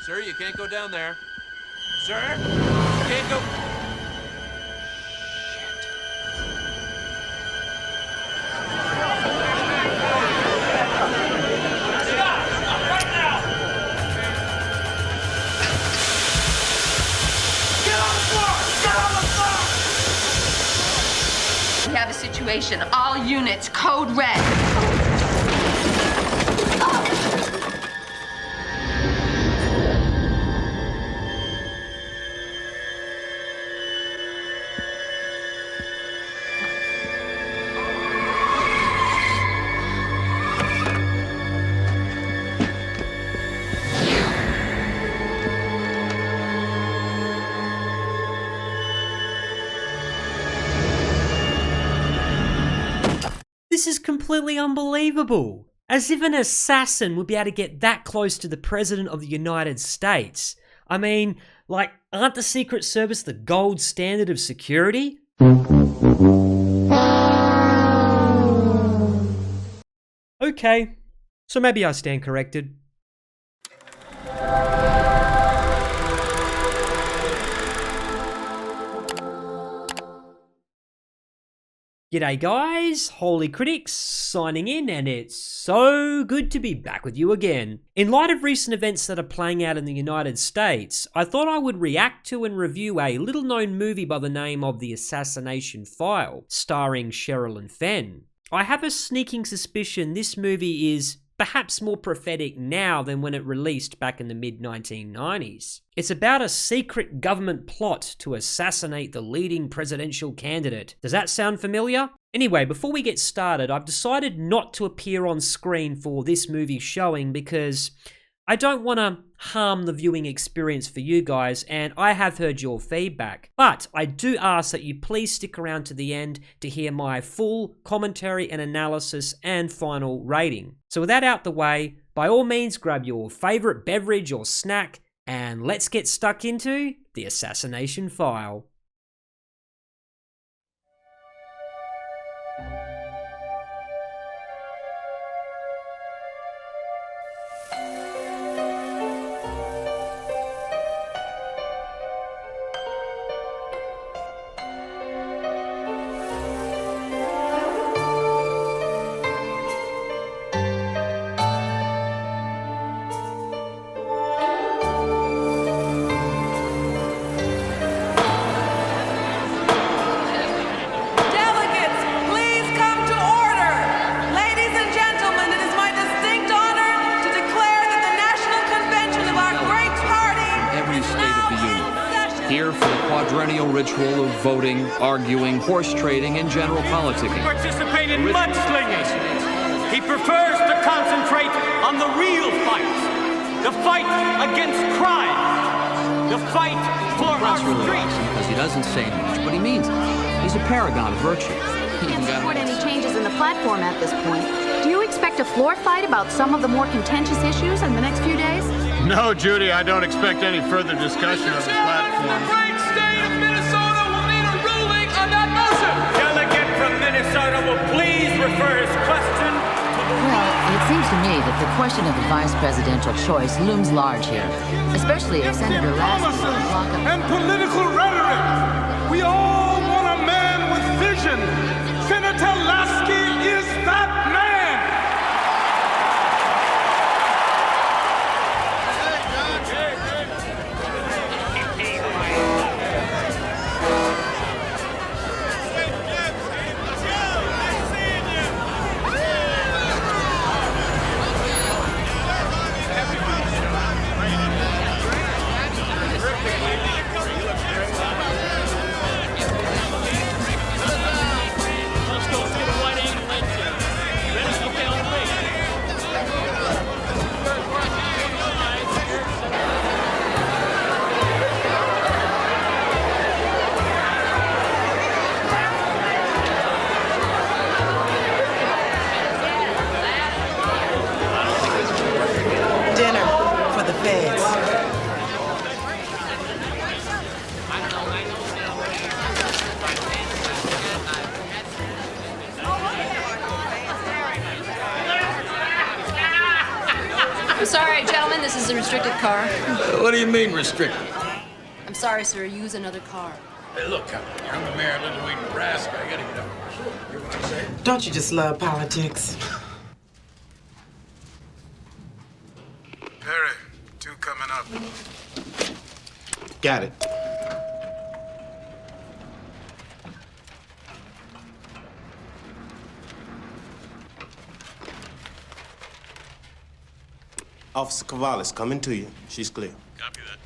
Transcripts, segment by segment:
Sir, you can't go down there. Sir, you can't go... We have a situation. All units, code red. This is completely unbelievable. As if an assassin would be able to get that close to the President of the United States. I mean, like, aren't the Secret Service the gold standard of security? Okay, so maybe I stand corrected. G'day guys, Holy Critics, signing in, and it's so good to be back with you again. In light of recent events that are playing out in the United States, I thought I would react to and review a little-known movie by the name of The Assassination File, starring Sherilyn Fenn. I have a sneaking suspicion this movie is perhaps more prophetic now than when it released back in the mid-1990s. It's about a secret government plot to assassinate the leading presidential candidate. Does that sound familiar? Anyway, before we get started, I've decided not to appear on screen for this movie showing because I don't want to harm the viewing experience for you guys, and I have heard your feedback. But I do ask that you please stick around to the end to hear my full commentary and analysis and final rating. So with that out the way, by all means grab your favourite beverage or snack, and let's get stuck into The Assassination File. Here for the quadrennial ritual of voting, arguing, horse trading, and general politicking. Participate in mudslinging. He prefers to concentrate on the real fight. The fight against crime. The fight for our streets. Because he doesn't say much, but he means it. He's a paragon of virtue. You can't support any changes in the platform at this point. Do you expect a floor fight about some of the more contentious issues in the next few days? No, Judy, I don't expect any further discussion of the platform. The great state of Minnesota will need a ruling on that motion. Delegate from Minnesota will please refer his question to the... Well, it seems to me that the question of the vice presidential choice looms large here, especially if Senator Lasky will block up... And political rhetoric. We all want a man with vision. Senator Lasky is that man. is a restricted car. What do you mean restricted? I'm sorry, sir. Use another car. Hey, look, I'm the mayor of Little Wheat, Nebraska. I gotta get up. Hear what you say? Don't you just love politics? Perry, 2 coming up. Got it. Officer Cavallis, coming to you. She's clear. Copy that.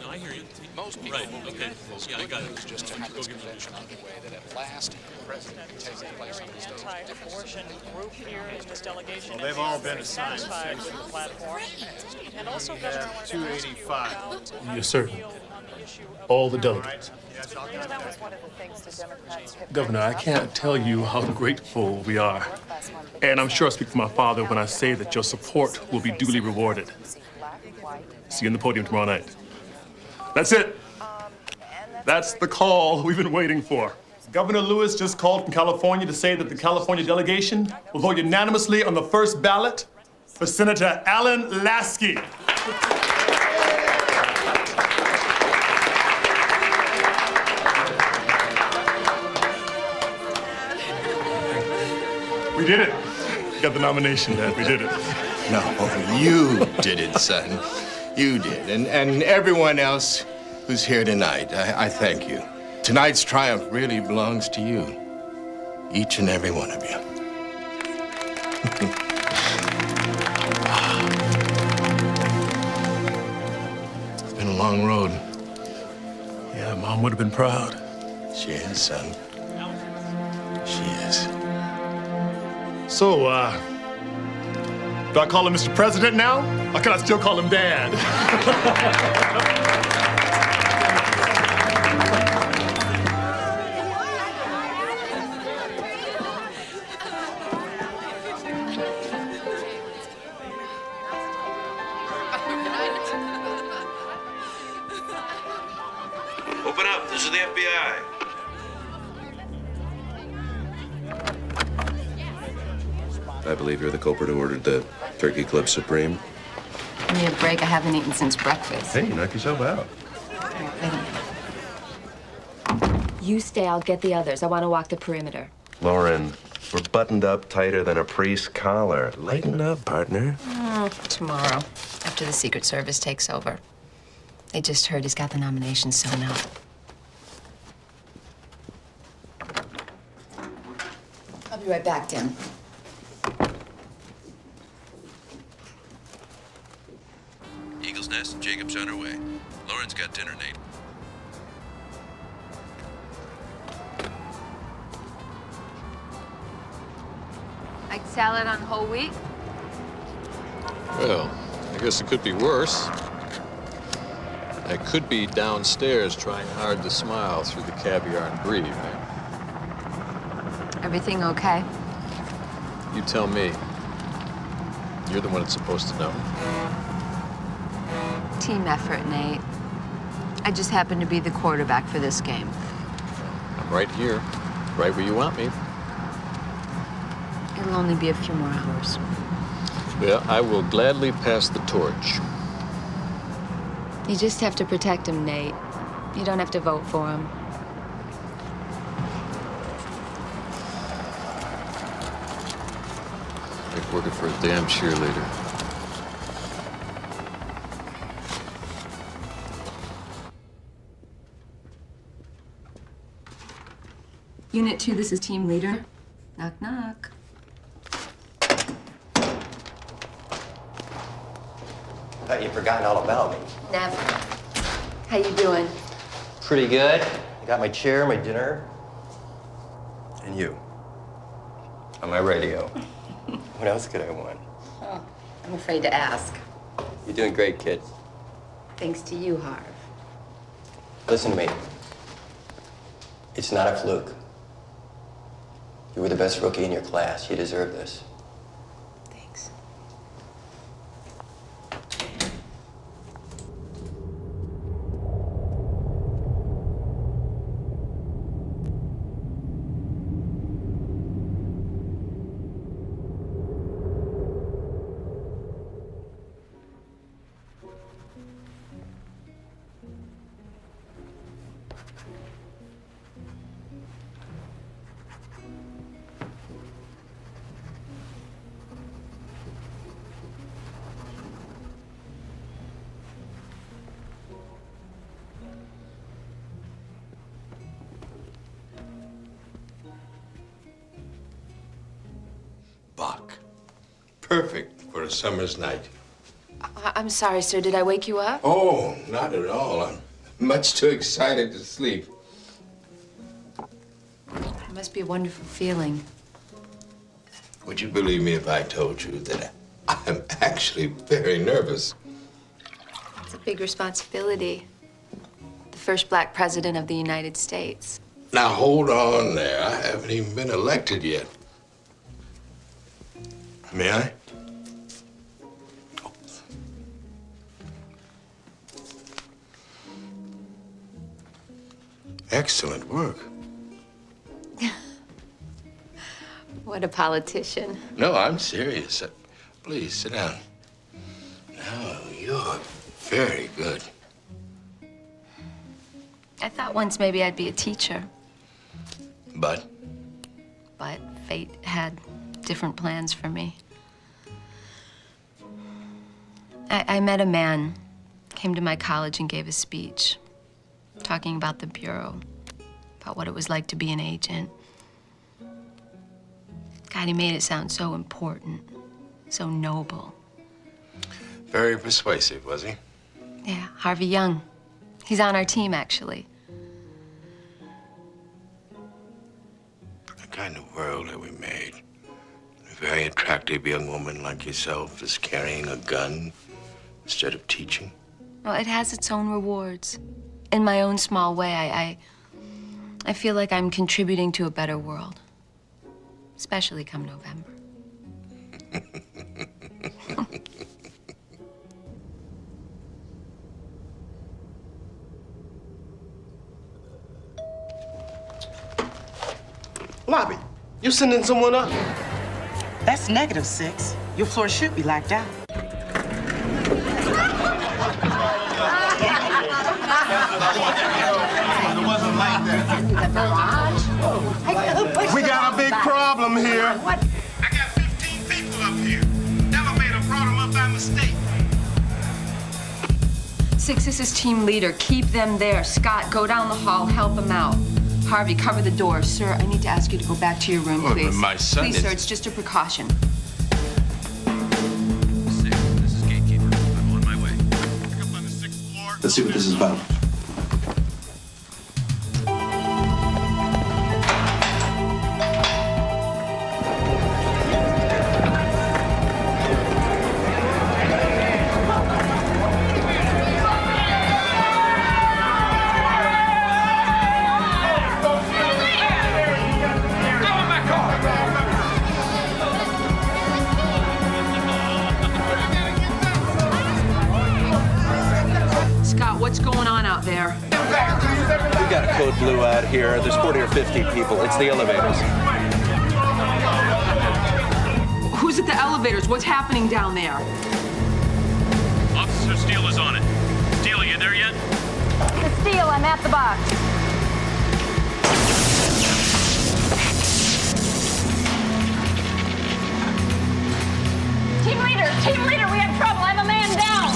I hear you. Most people okay. Yeah, I got it. Just to have this convention on the way that at last the president can take place on this anti-abortion group here in this delegation. Well, they've all been assigned. Thanks for the platform. And also, Governor, 285. Yes, sir. All the delegates. that was one of the things the Democrats have Governor, I can't tell you how grateful we are. And I'm sure I speak for my father when I say that your support will be duly rewarded. See you on the podium tomorrow night. That's it. That's the call we've been waiting for. Governor Lewis just called from California to say that the California delegation will vote unanimously on the first ballot for Senator Alan Lasky. We did it. Got the nomination, Dad. We did it. No, you did it, son. You did. And everyone else who's here tonight, I thank you. Tonight's triumph really belongs to you. Each and every one of you. It's been a long road. Yeah, Mom would have been proud. She is, son. She is. So, do I call him Mr. President now? Or can I still call him Dad? Open up. This is the FBI. I believe you're the culprit who ordered the Turkey Club Supreme. Give me a break. I haven't eaten since breakfast. Hey, knock yourself out. Wait a minute. You stay. I'll get the others. I want to walk the perimeter. Lauren, we're buttoned up tighter than a priest's collar. Lighten up, partner. Tomorrow, after the Secret Service takes over. They just heard he's got the nomination sewn up. I'll be right back, Tim. Eagle's Nest and Jacob's on her way. Lauren's got dinner, Nate. Like salad on whole wheat? Well, I guess it could be worse. I could be downstairs trying hard to smile through the caviar and brie, right? Everything okay? You tell me. You're the one that's supposed to know. Team effort, Nate. I just happen to be the quarterback for this game. I'm right here, right where you want me. It'll only be a few more hours. Well, I will gladly pass the torch. You just have to protect him, Nate. You don't have to vote for him. Like working for a damn cheerleader. Unit 2, this is team leader. Knock, knock. Thought you'd forgotten all about me. Never. How you doing? Pretty good. I got my chair, my dinner, and you. On my radio. What else could I want? Oh, I'm afraid to ask. You're doing great, kid. Thanks to you, Harv. Listen to me. It's not a fluke. You were the best rookie in your class. You deserve this. Thanks. Bach. Perfect for a summer's night. I'm sorry, sir. Did I wake you up? Oh, not at all. I'm much too excited to sleep. It must be a wonderful feeling. Would you believe me if I told you that I'm actually very nervous? It's a big responsibility. The first black president of the United States. Now, hold on there. I haven't even been elected yet. May I? Excellent work. What a politician. No, I'm serious. Please, sit down. No, you're very good. I thought once maybe I'd be a teacher. But? But fate had different plans for me. I met a man, came to my college and gave a speech, talking about the Bureau, about what it was like to be an agent. God, he made it sound so important, so noble. Very persuasive, was he? Yeah, Harvey Young. He's on our team, actually. What kind of world have we made? A very attractive young woman like yourself is carrying a gun instead of teaching? Well, it has its own rewards. In my own small way, I feel like I'm contributing to a better world. Especially come November. Lobby, you sending someone up? That's -6. Your floor should be locked out. We got a big problem here. What? I got 15 people up here. Elevator brought them up by mistake. 6, this is team leader. Keep them there. Scott, go down the hall, help them out. Harvey, cover the door. Sir, I need to ask you to go back to your room, Oh, please. my son Please, is... sir, it's just a precaution. 6, this is Gatekeeper. I'm on my way. Pick up on the 6th floor. Let's see what this is about. Scott, what's going on out there? We've got a code blue out here. There's 40 or 50 people. It's the elevators. Who's at the elevators? What's happening down there? Officer Steele is on it. Steele, you there yet? It's Steele, I'm at the box. Team leader, we have trouble. I'm a man down.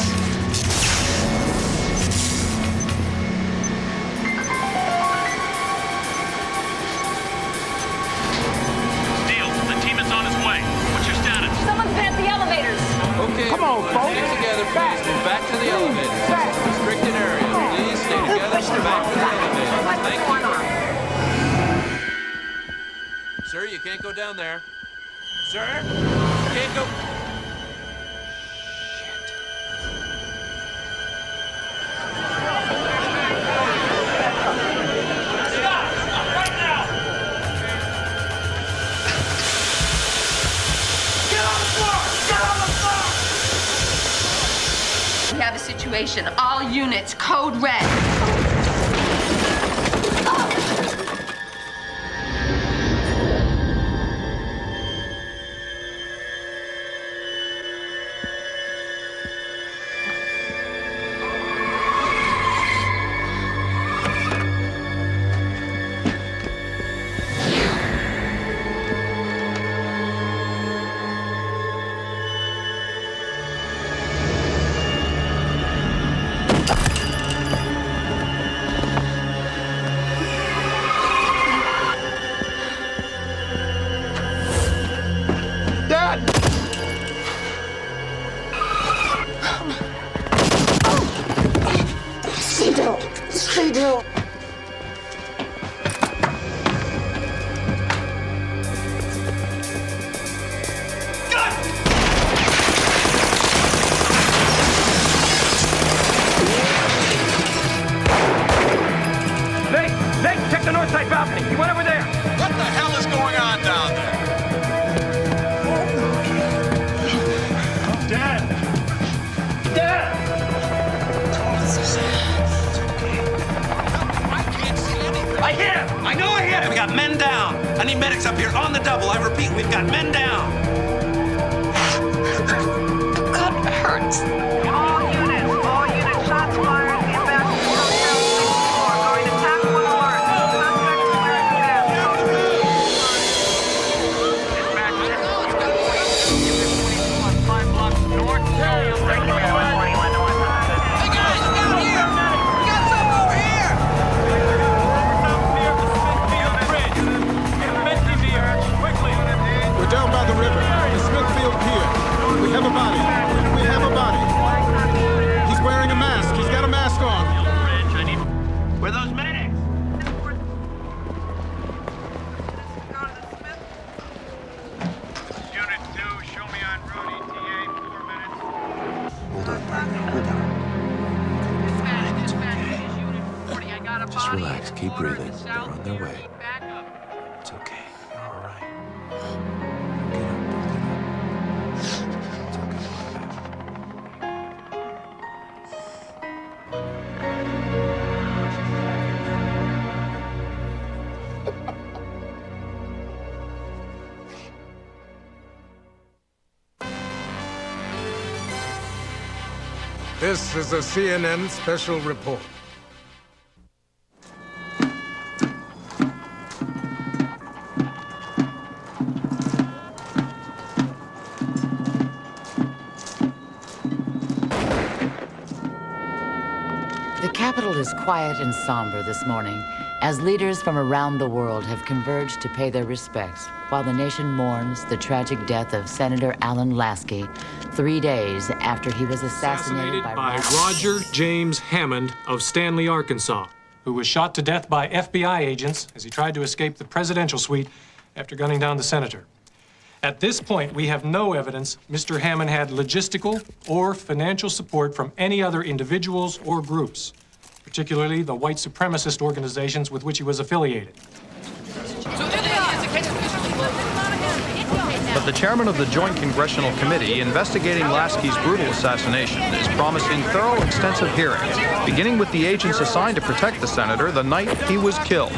Steele, the team is on its way. What's your status? Someone's been at the elevators. Okay, Come on, folks. Stick together, please. Move back to the elevators. This is a restricted area. Please stay together. Move back to the elevators. Thank you. Sir, you can't go down there. Sir? You can't go... Evacuation. All units, code red. This is a CNN special report. The Capitol is quiet and somber this morning as leaders from around the world have converged to pay their respects while the nation mourns the tragic death of Senator Alan Lasky 3 days after he was assassinated by Roger James Hammond of Stanley, Arkansas, who was shot to death by FBI agents as he tried to escape the presidential suite after gunning down the senator. At this point, we have no evidence Mr. Hammond had logistical or financial support from any other individuals or groups, particularly the white supremacist organizations with which he was affiliated. But the chairman of the Joint Congressional Committee investigating Lasky's brutal assassination is promising thorough, extensive hearings, beginning with the agents assigned to protect the senator the night he was killed.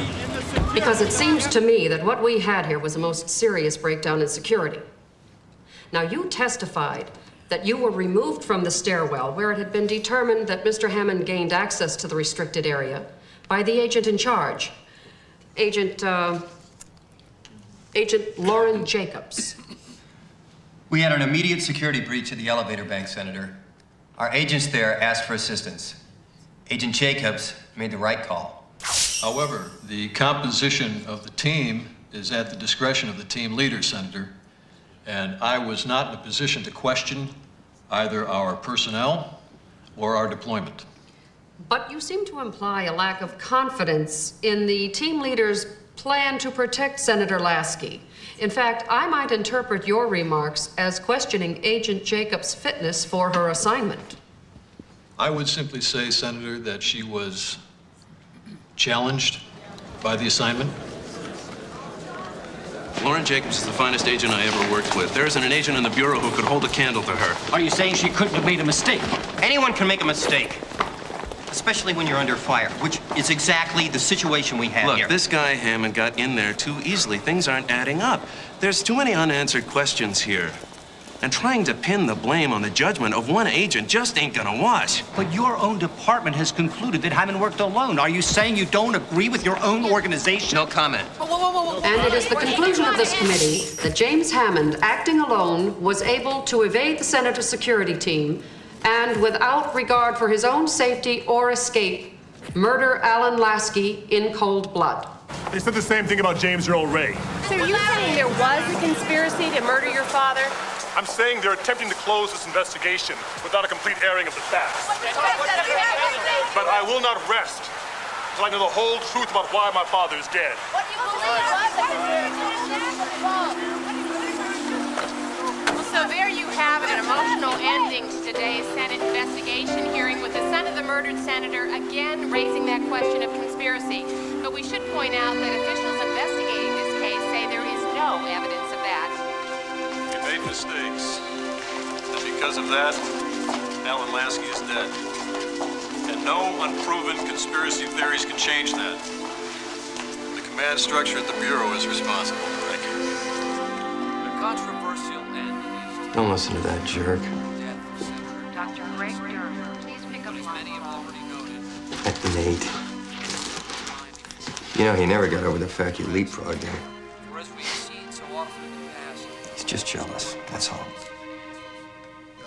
Because it seems to me that what we had here was a most serious breakdown in security. Now, you testified that you were removed from the stairwell where it had been determined that Mr. Hammond gained access to the restricted area by the agent in charge, Agent Lauren Jacobs. We had an immediate security breach at the elevator bank, Senator. Our agents there asked for assistance. Agent Jacobs made the right call. However, the composition of the team is at the discretion of the team leader, Senator, and I was not in a position to question either our personnel or our deployment. But you seem to imply a lack of confidence in the team leader's plan to protect Senator Lasky. In fact, I might interpret your remarks as questioning Agent Jacobs' fitness for her assignment. I would simply say, Senator, that she was challenged by the assignment. Lauren Jacobs is the finest agent I ever worked with. There isn't an agent in the Bureau who could hold a candle to her. Are you saying she couldn't have made a mistake? Anyone can make a mistake, especially when you're under fire, which is exactly the situation we have here. Look, this guy Hammond got in there too easily. Things aren't adding up. There's too many unanswered questions here. And trying to pin the blame on the judgment of one agent just ain't gonna wash. But your own department has concluded that Hammond worked alone. Are you saying you don't agree with your own organization? No comment. And it is the conclusion of this committee that James Hammond, acting alone, was able to evade the Senator's security team and, without regard for his own safety or escape, murder Alan Lasky in cold blood. They said the same thing about James Earl Ray. So are you saying there was a conspiracy to murder your father? I'm saying they're attempting to close this investigation without a complete airing of the facts. But I will not rest until I know the whole truth about why my father is dead. So there you have it, an emotional ending to today's Senate investigation hearing with the son of the murdered senator again raising that question of conspiracy. But we should point out that officials investigating this case say there is no evidence of that. We made mistakes, and because of that, Alan Lasky is dead. And no unproven conspiracy theories can change that. The command structure at the Bureau is responsible, Rick. The controversial end. Don't listen to that jerk. Dr. Greg Durham, please pick up Many have already noted. That Nate. You know, he never got over the fact you leapfrogged him. For as we've seen so often in the past, He's just jealous, that's all. No.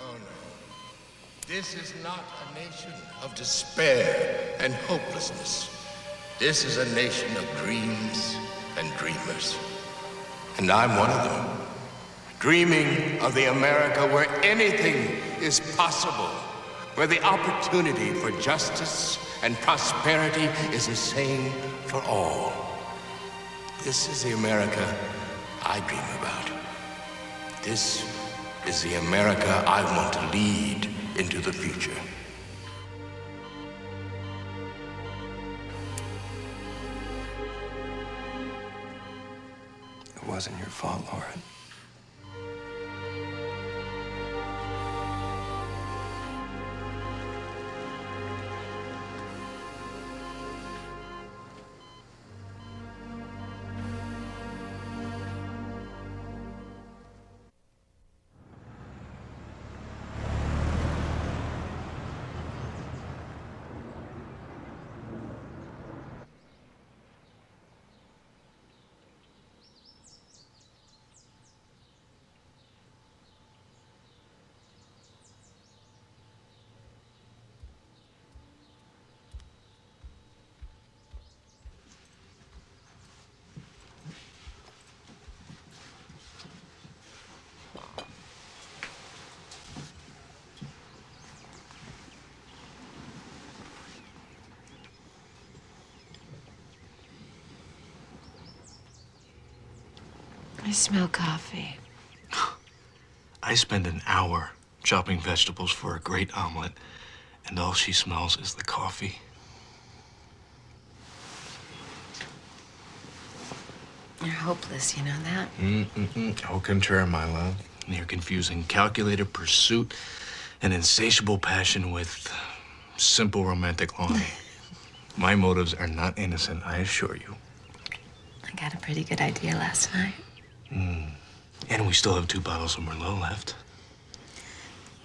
This is not a nation of despair and hopelessness. This is a nation of dreams and dreamers. And I'm one of them. Dreaming of the America where anything is possible, where the opportunity for justice and prosperity is the same for all. This is the America I dream about. This is the America I want to lead into the future. It wasn't your fault, Lauren. I smell coffee. I spend an hour chopping vegetables for a great omelet, and all she smells is the coffee. You're hopeless, you know that? Au contraire, my love. You're confusing calculated pursuit and insatiable passion with simple romantic longing. My motives are not innocent, I assure you. I got a pretty good idea last night. And we still have 2 bottles of Merlot left.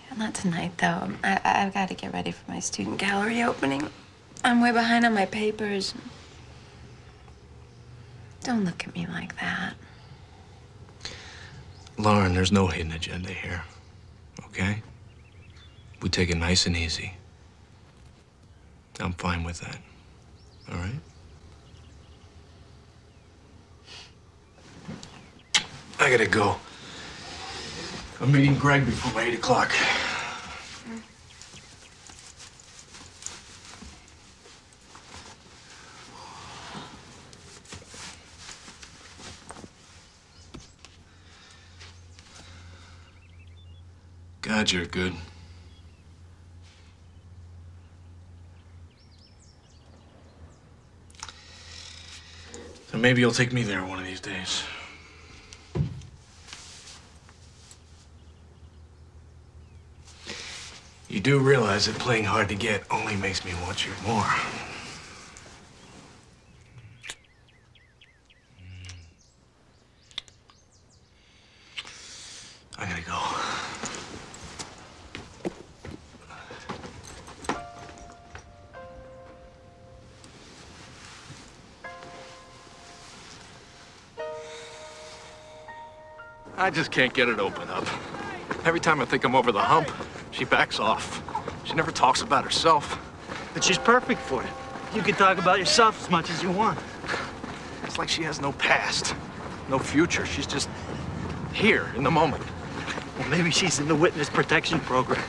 Yeah, not tonight, though. I've got to get ready for my student gallery opening. I'm way behind on my papers. Don't look at me like that. Lauren, there's no hidden agenda here, okay? We take it nice and easy. I'm fine with that, all right? I gotta go. I'm meeting Greg before my 8 o'clock. God, you're good. So maybe you'll take me there one of these days. You do realize that playing hard to get only makes me want you more. I gotta go. I just can't get it open up. Every time I think I'm over the hump, she backs off. She never talks about herself. But she's perfect for it. You can talk about yourself as much as you want. It's like she has no past, no future. She's just here in the moment. Well, maybe she's in the witness protection program.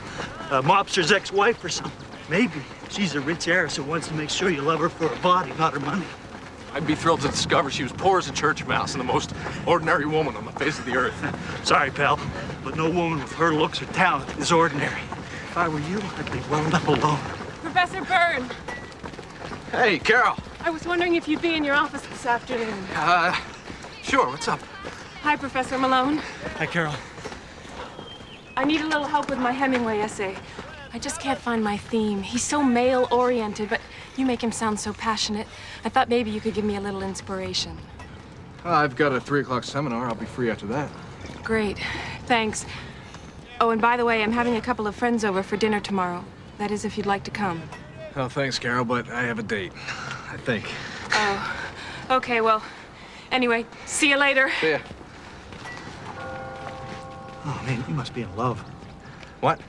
A mobster's ex-wife or something. Maybe. She's a rich heiress who wants to make sure you love her for her body, not her money. I'd be thrilled to discover she was poor as a church mouse and the most ordinary woman on the face of the earth. Sorry, pal, but no woman with her looks or talent is ordinary. If I were you, I'd be wound up alone. Professor Byrne, Hey, Carol. I was wondering if you'd be in your office this afternoon. Sure, what's up? Hi, Professor Malone. Hi, Carol. I need a little help with my Hemingway essay. I just can't find my theme. He's so male-oriented, but you make him sound so passionate. I thought maybe you could give me a little inspiration. I've got a 3 o'clock seminar. I'll be free after that. Great. Thanks. Oh, and by the way, I'm having a couple of friends over for dinner tomorrow. That is, if you'd like to come. Oh, thanks, Carol, but I have a date, I think. Oh, okay, well, anyway, see you later. See ya. Oh, man, you must be in love. What?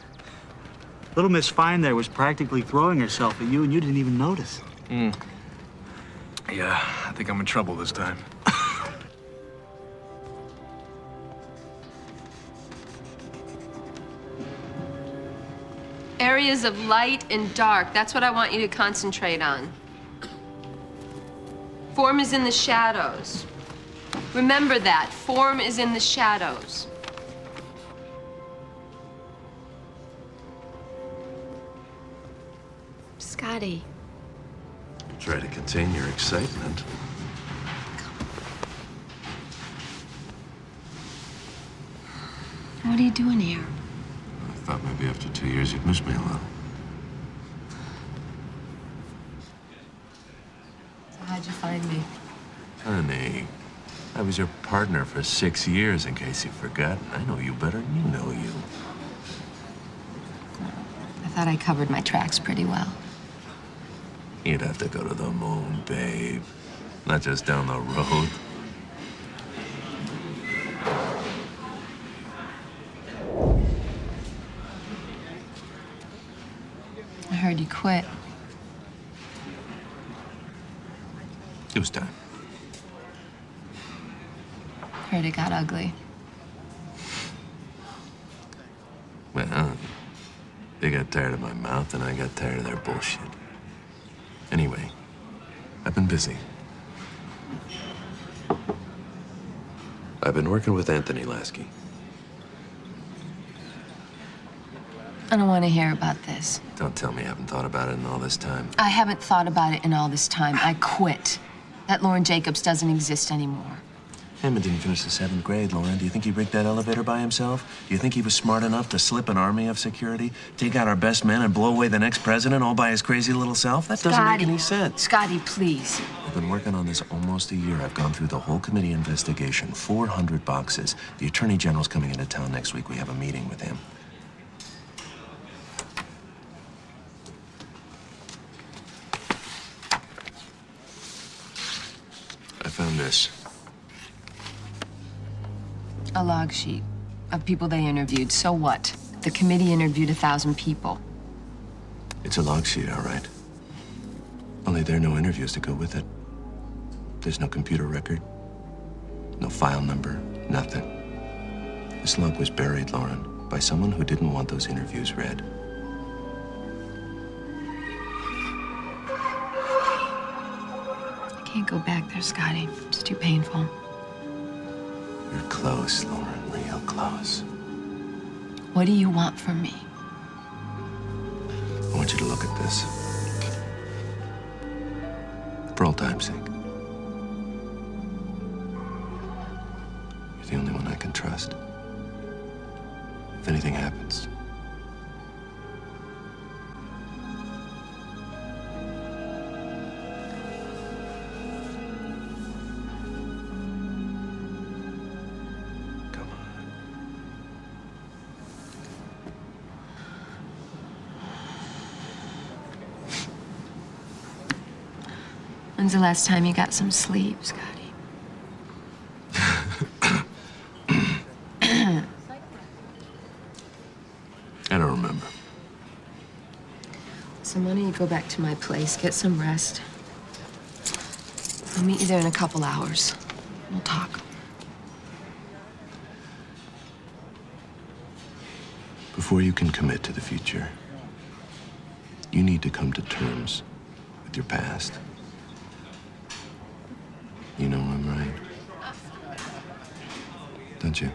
Little Miss Fine there was practically throwing herself at you, and you didn't even notice. Yeah, I think I'm in trouble this time. Areas of light and dark, that's what I want you to concentrate on. Form is in the shadows. Remember that. Form is in the shadows. Scotty. Try to contain your excitement. What are you doing here? I thought maybe after 2 years you'd miss me a little. So how'd you find me? Honey, I was your partner for 6 years, in case you forgot. I know you better than you know you. I thought I covered my tracks pretty well. You'd have to go to the moon, babe. Not just down the road. I heard you quit. It was time. Heard it got ugly. Well, they got tired of my mouth, and I got tired of their bullshit. Anyway, I've been busy. I've been working with Anthony Lasky. I don't want to hear about this. Don't tell me you haven't thought about it in all this time. I haven't thought about it in all this time. I quit. That Lauren Jacobs doesn't exist anymore. Hammond didn't finish the 7th grade, Lauren. Do you think he rigged that elevator by himself? Do you think he was smart enough to slip an army of security, take out our best men, and blow away the next president all by his crazy little self? That doesn't make any sense. Scotty, please. I've been working on this almost a year. I've gone through the whole committee investigation, 400 boxes. The Attorney General's coming into town next week. We have a meeting with him. I found this. A log sheet of people they interviewed. So what? The committee interviewed 1,000 people. It's a log sheet, all right. Only there are no interviews to go with it. There's no computer record, no file number, nothing. This log was buried, Lauren, by someone who didn't want those interviews read. I can't go back there, Scotty. It's too painful. You're close, Lauren, real close. What do you want from me? I want you to look at this. For old time's sake. You're the only one I can trust. If anything happens, When's the last time you got some sleep, Scotty? I don't remember. So why don't you go back to my place, get some rest. I'll meet you there in a couple hours. We'll talk. Before you can commit to the future, you need to come to terms with your past. You know I'm right. Don't you?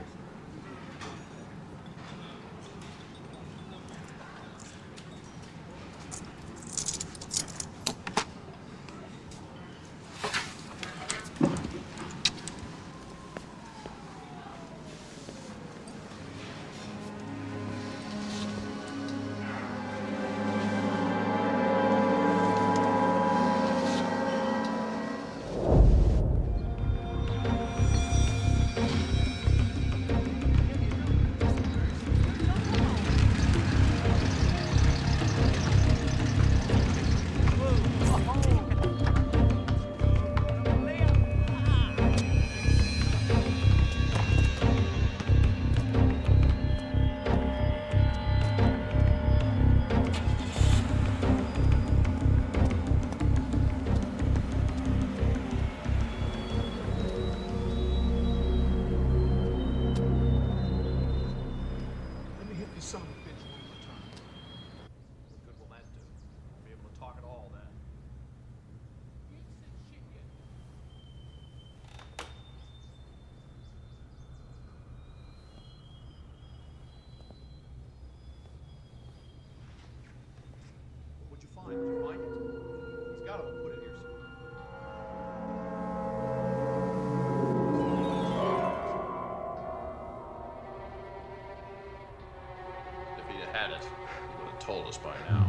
Had it, he would have told us by now.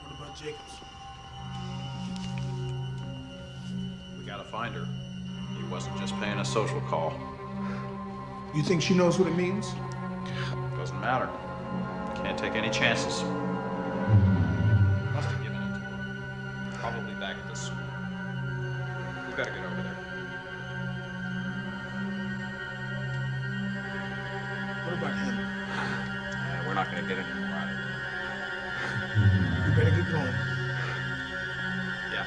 What about Jacobs? We gotta find her. He wasn't just paying a social call. You think she knows what it means? Doesn't matter. Can't take any chances. Must have given it to her. Probably back at the school. We better get over there. What about him? We're not gonna get any more out of it. You better get going. Yeah.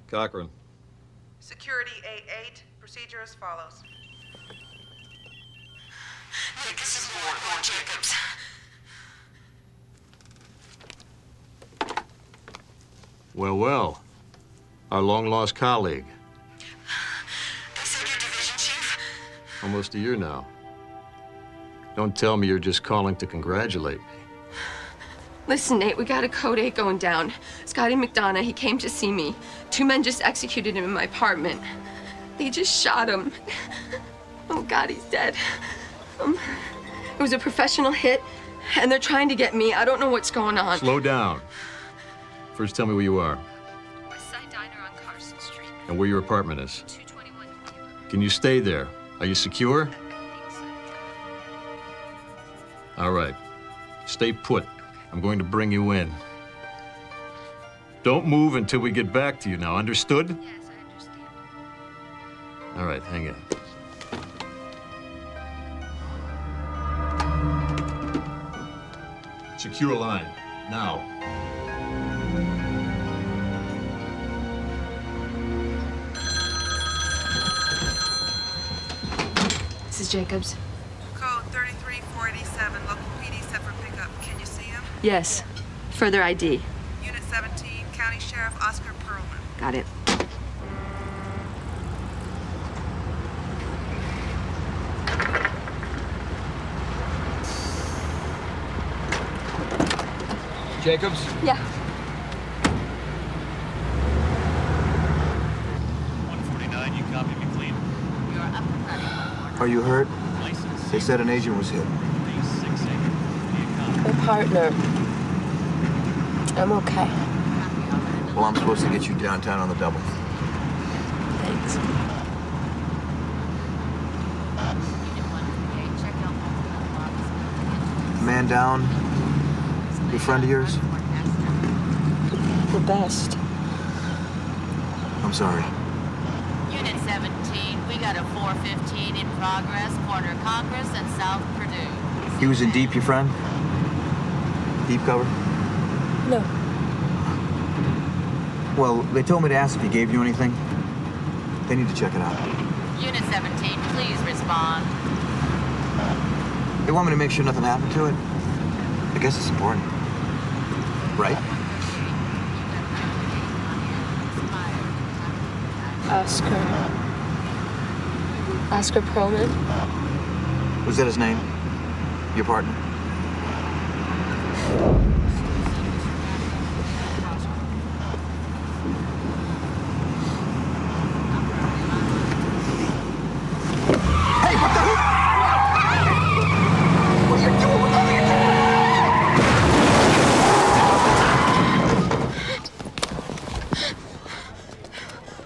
Cochran. Security A8, procedure as follows. Nick, this is Warren Jacobs. Well, well. Our long-lost colleague. They said you're division chief? Almost a year now. Don't tell me you're just calling to congratulate me. Listen, Nate, we got a code 8 going down. Scotty McDonough, he came to see me. 2 men just executed him in my apartment. They just shot him. Oh, God, he's dead. It was a professional hit, and they're trying to get me. I don't know what's going on. Slow down. First, tell me where you are. West Side Diner on Carson Street. And where your apartment is. 221. Can you stay there? Are you secure? All right. Stay put. I'm going to bring you in. Don't move until we get back to you now, understood? Yes, I understand. All right, hang in. Secure line, now. This is Jacobs. Code 33487, local PD set for pickup. Can you see him? Yes. Further ID. Unit 17, County Sheriff Oscar Perlman. Got it. Jacobs? Yeah. 149, you copy me clean? You're up and running. Are you hurt? They said an agent was hit. My partner. I'm okay. Well, I'm supposed to get you downtown on the double. Thanks. Man down. Good friend of yours? The best. I'm sorry. Unit 17, we got a 415 in progress, corner Congress and South Purdue. He was in deep, your friend? Deep cover? No. Well, they told me to ask if he gave you anything. They need to check it out. Unit 17, please respond. They want me to make sure nothing happened to it. I guess it's important. Right? Oscar Perlman. Was that his name? Your partner? Hey, what the? What are you doing? What are you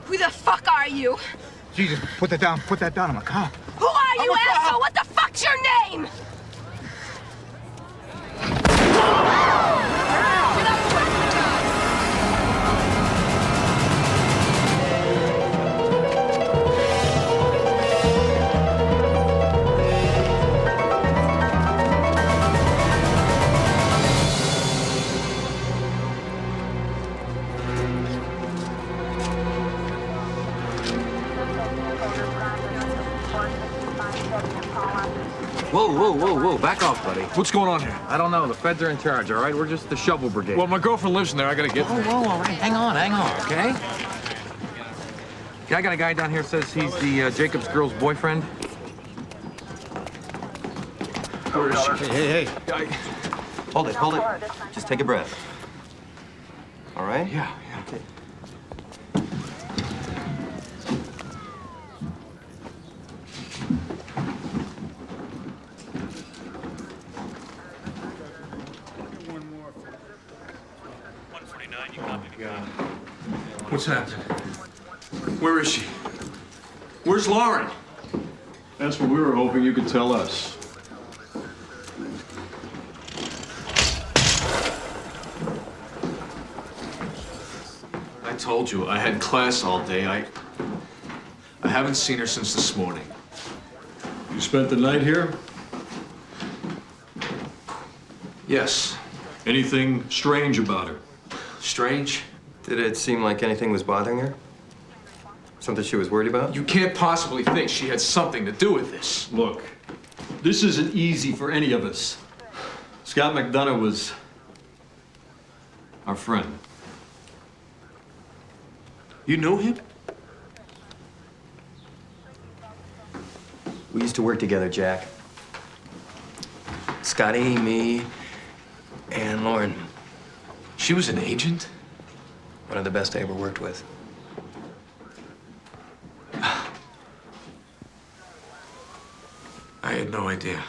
Who the fuck are you? Jesus, put that down. Put that down. I'm a cop. Who are you, asshole? What the fuck's your name? Whoa, back off, buddy. What's going on here? I don't know. The feds are in charge, all right? We're just the shovel brigade. Well, my girlfriend lives in there. I gotta get there. Whoa, all right. Hang on, okay? Yeah, I got a guy down here says he's the Jacobs girl's boyfriend. Where is she? Hey. Hold it. Just take a breath. All right? Yeah. Okay. What's happening? Where is she? Where's Lauren? That's what we were hoping you could tell us. I told you, I had class all day. I haven't seen her since this morning. You spent the night here? Yes. Anything strange about her? Strange? Did it seem like anything was bothering her? Something she was worried about? You can't possibly think she had something to do with this. Look, this isn't easy for any of us. Scott McDonough was our friend. You knew him? We used to work together, Jack. Scotty, me, and Lauren. She was an agent? One of the best I ever worked with. I had no idea.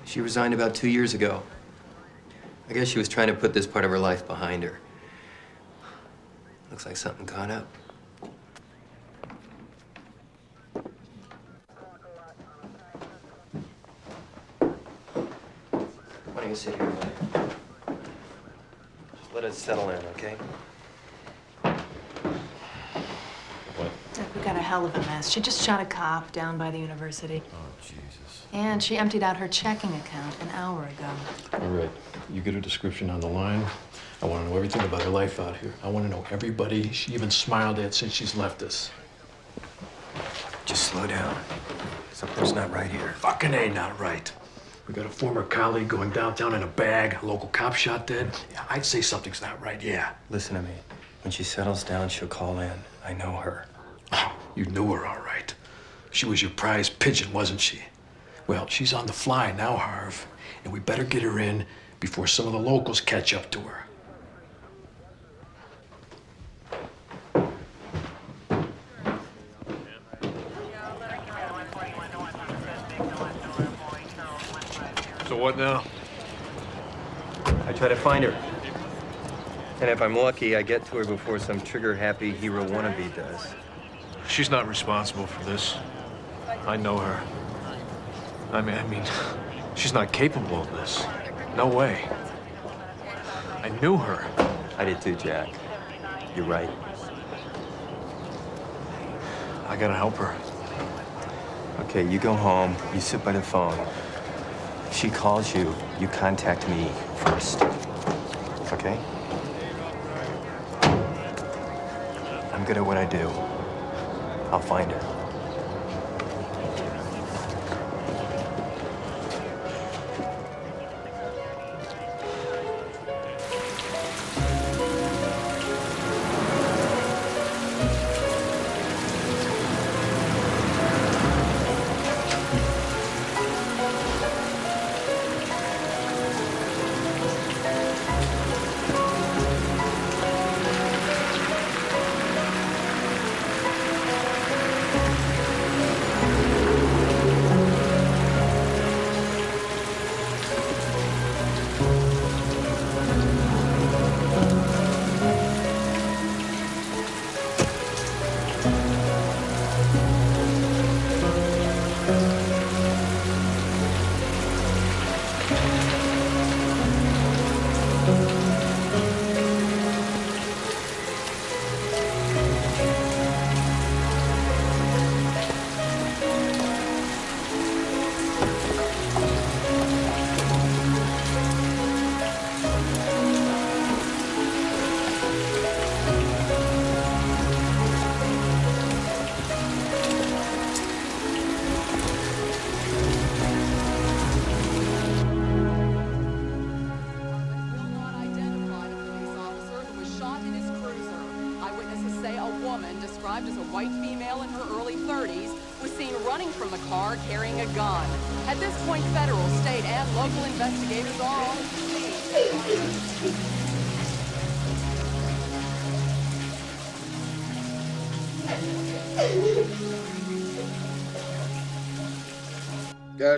She resigned about 2 years ago. I guess she was trying to put this part of her life behind her. Looks like something caught up. Why don't you sit here, buddy? Just let it settle in, okay? We got a hell of a mess. She just shot a cop down by the university. Oh, Jesus. And she emptied out her checking account an hour ago. All right. You get her description on the line. I want to know everything about her life out here. I want to know everybody she even smiled at since she's left us. Just slow down. Something's not right here. Fucking A, not right. We got a former colleague going downtown in a bag, a local cop shot dead. Yeah, I'd say something's not right, yeah. Listen to me. When she settles down, she'll call in. I know her. Oh, you knew her all right. She was your prize pigeon, wasn't she? Well, she's on the fly now, Harv, and we better get her in before some of the locals catch up to her. So what now? I try to find her. And if I'm lucky, I get to her before some trigger-happy hero wannabe does. She's not responsible for this. I know her. I mean, she's not capable of this. No way. I knew her. I did too, Jack. You're right. I gotta help her. Okay, you go home, you sit by the phone. If she calls you, you contact me first. Okay? I'm good at what I do. I'll find her.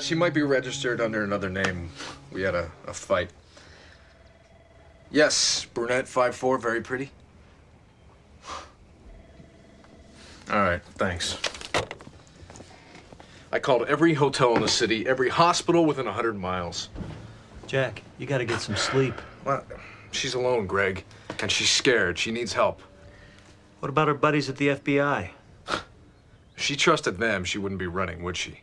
She might be registered under another name. We had a fight. Yes, brunette, 5'4", very pretty. All right, thanks. I called every hotel in the city, every hospital within 100 miles. Jack, you gotta get some sleep. Well, she's alone, Greg, and she's scared. She needs help. What about her buddies at the FBI? If she trusted them, she wouldn't be running, would she?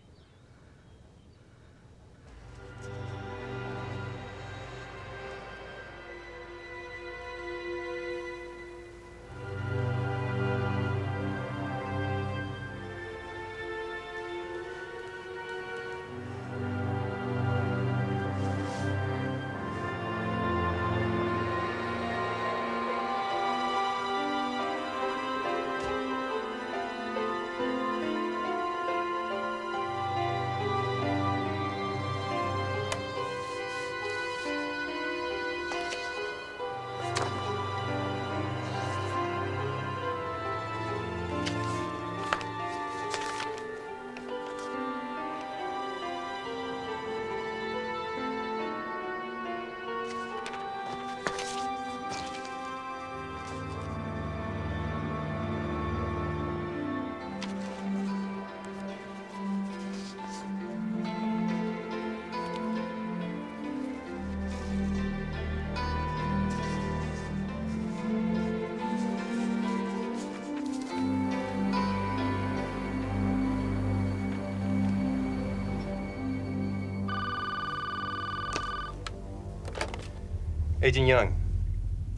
Agent Young.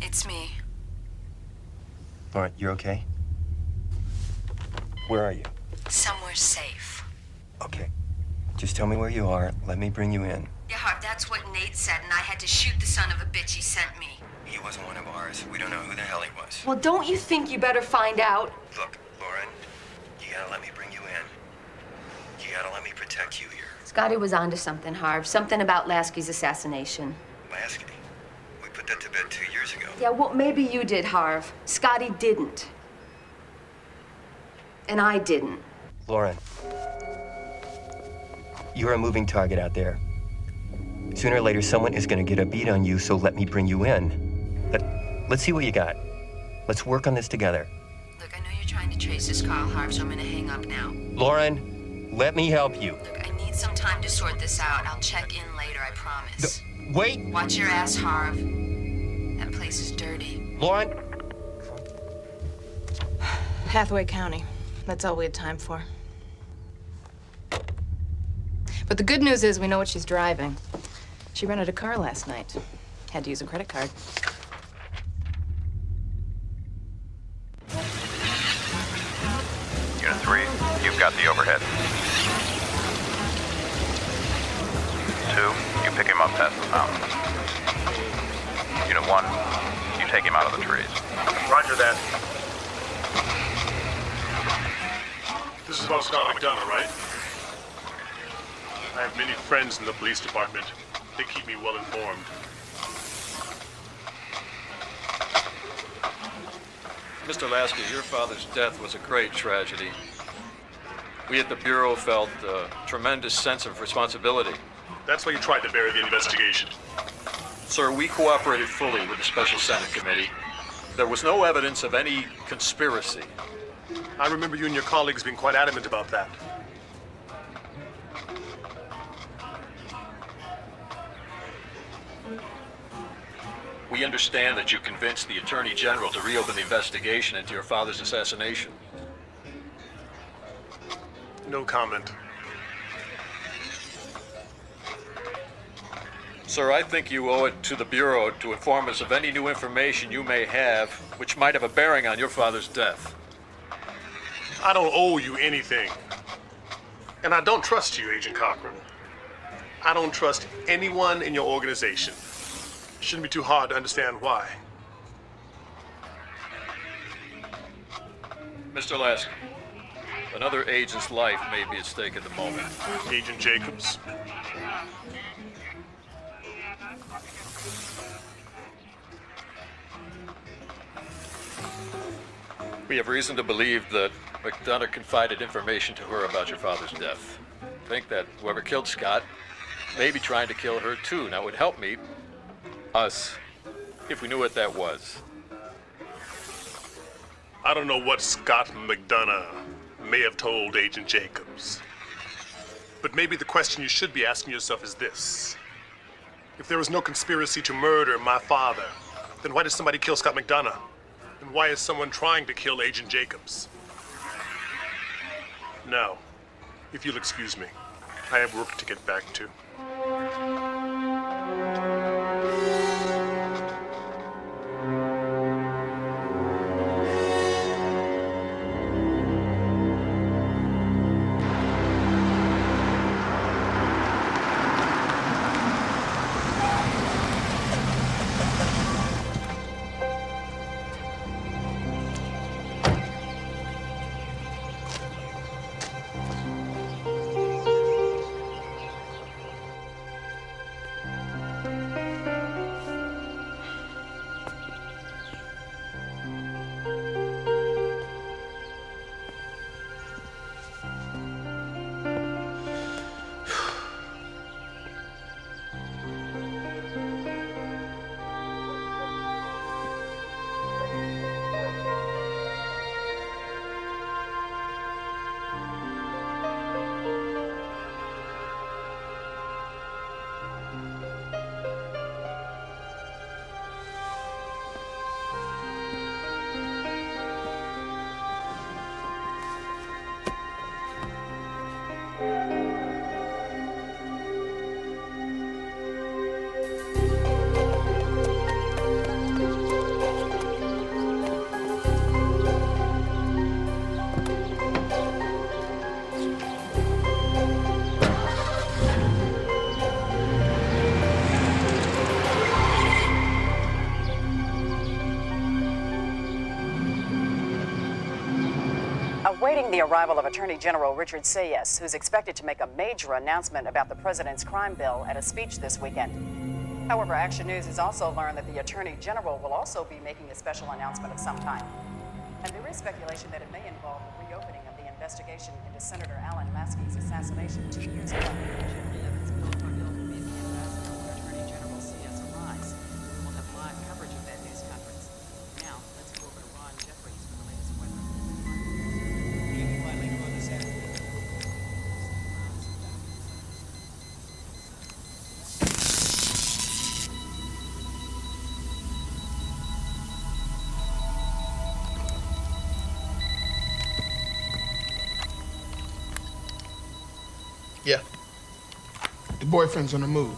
It's me. Lauren, you're okay? Where are you? Somewhere safe. Okay. Just tell me where you are. Let me bring you in. Yeah, Harv, that's what Nate said, and I had to shoot the son of a bitch he sent me. He wasn't one of ours. We don't know who the hell he was. Well, don't you think you better find out? Look, Lauren, you gotta let me bring you in. You gotta let me protect you here. Scotty was onto something, Harv. Something about Lasky's assassination. Lasky? We put that to bed 2 years ago. Yeah, well, maybe you did, Harv. Scotty didn't. And I didn't. Lauren, you're a moving target out there. Sooner or later, someone is gonna get a beat on you, so let me bring you in. Let's see what you got. Let's work on this together. Look, I know you're trying to trace this Carl, Harv, so I'm gonna hang up now. Lauren, let me help you. Look, I need some time to sort this out. I'll check in later, I promise. Wait! Watch your ass, Harv. That place is dirty. Lauren! Hathaway County. That's all we had time for. But the good news is we know what she's driving. She rented a car last night. Had to use a credit card. Unit 3, you've got the overhead. 2, you pick him up past the mountain. Unit 1, you take him out of the trees. Roger that. This is about Scott McDonough, right? I have many friends in the police department. They keep me well informed. Mr. Lasky, your father's death was a great tragedy. We at the Bureau felt a tremendous sense of responsibility. That's why you tried to bury the investigation. Sir, we cooperated fully with the Special Senate Committee. There was no evidence of any conspiracy. I remember you and your colleagues being quite adamant about that. We understand that you convinced the Attorney General to reopen the investigation into your father's assassination. No comment. Sir, I think you owe it to the Bureau to inform us of any new information you may have which might have a bearing on your father's death. I don't owe you anything. And I don't trust you, Agent Cochran. I don't trust anyone in your organization. Shouldn't be too hard to understand why. Mr. Lasky, another agent's life may be at stake at the moment. Agent Jacobs? We have reason to believe that McDonough confided information to her about your father's death. I think that whoever killed Scott may be trying to kill her too. Now, it would help us, if we knew what that was. I don't know what Scott McDonough may have told Agent Jacobs. But maybe the question you should be asking yourself is this. If there was no conspiracy to murder my father, then why did somebody kill Scott McDonough? And why is someone trying to kill Agent Jacobs? Now, if you'll excuse me, I have work to get back to. awaiting the arrival of Attorney General Richard Sayes, who's expected to make a major announcement about the president's crime bill at a speech this weekend. However, Action News has also learned that the Attorney General will also be making a special announcement of some kind. And there is speculation that it may involve the reopening of the investigation into Senator Alan Lasky's assassination 2 years ago. Yeah. The boyfriend's on the move.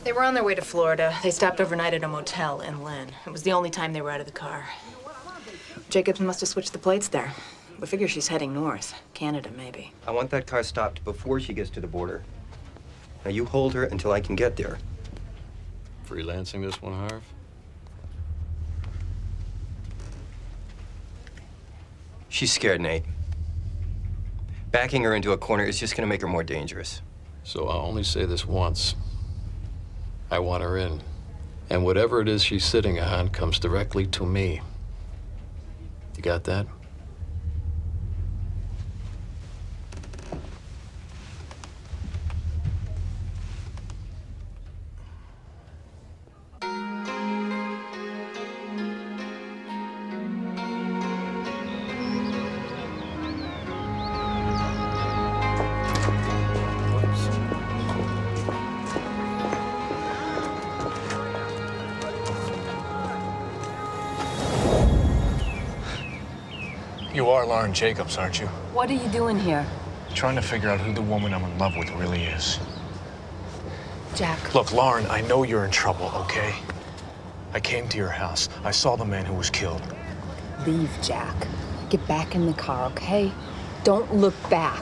They were on their way to Florida. They stopped overnight at a motel in Lynn. It was the only time they were out of the car. Jacobs must have switched the plates there. We figure she's heading north. Canada, maybe. I want that car stopped before she gets to the border. Now you hold her until I can get there. Freelancing this one, Harv? She's scared, Nate. Backing her into a corner is just gonna make her more dangerous. So I'll only say this once. I want her in. And whatever it is she's sitting on comes directly to me. You got that? You are Lauren Jacobs, aren't you? What are you doing here? Trying to figure out who the woman I'm in love with really is. Jack. Look, Lauren, I know you're in trouble, okay? I came to your house. I saw the man who was killed. Leave, Jack. Get back in the car, okay? Don't look back.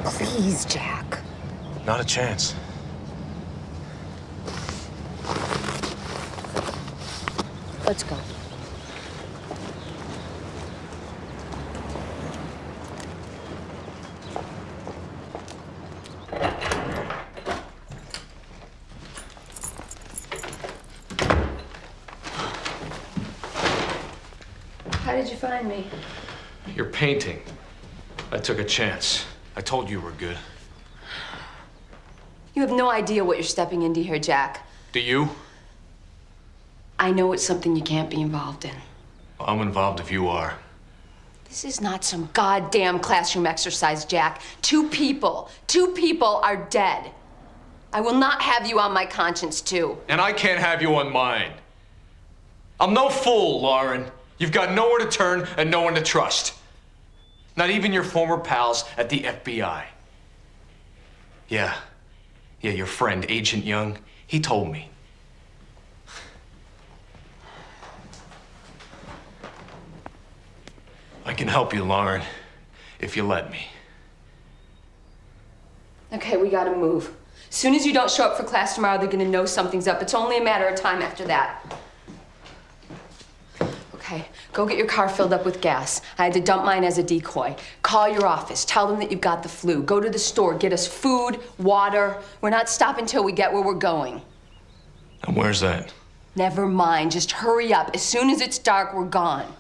Please, Jack. Not a chance. Let's go. How did you find me? You're painting. I took a chance. I told you were good. You have no idea what you're stepping into here, Jack. Do you? I know it's something you can't be involved in. I'm involved if you are. This is not some goddamn classroom exercise, Jack. Two people are dead. I will not have you on my conscience, too. And I can't have you on mine. I'm no fool, Lauren. You've got nowhere to turn and no one to trust. Not even your former pals at the FBI. Yeah, your friend, Agent Young, he told me. I can help you, Lauren, if you let me. Okay, we gotta move. As soon as you don't show up for class tomorrow, they're gonna know something's up. It's only a matter of time after that. Okay, go get your car filled up with gas. I had to dump mine as a decoy. Call your office. Tell them that you've got the flu. Go to the store. Get us food, water. We're not stopping till we get where we're going. And where's that? Never mind. Just hurry up. As soon as it's dark, we're gone.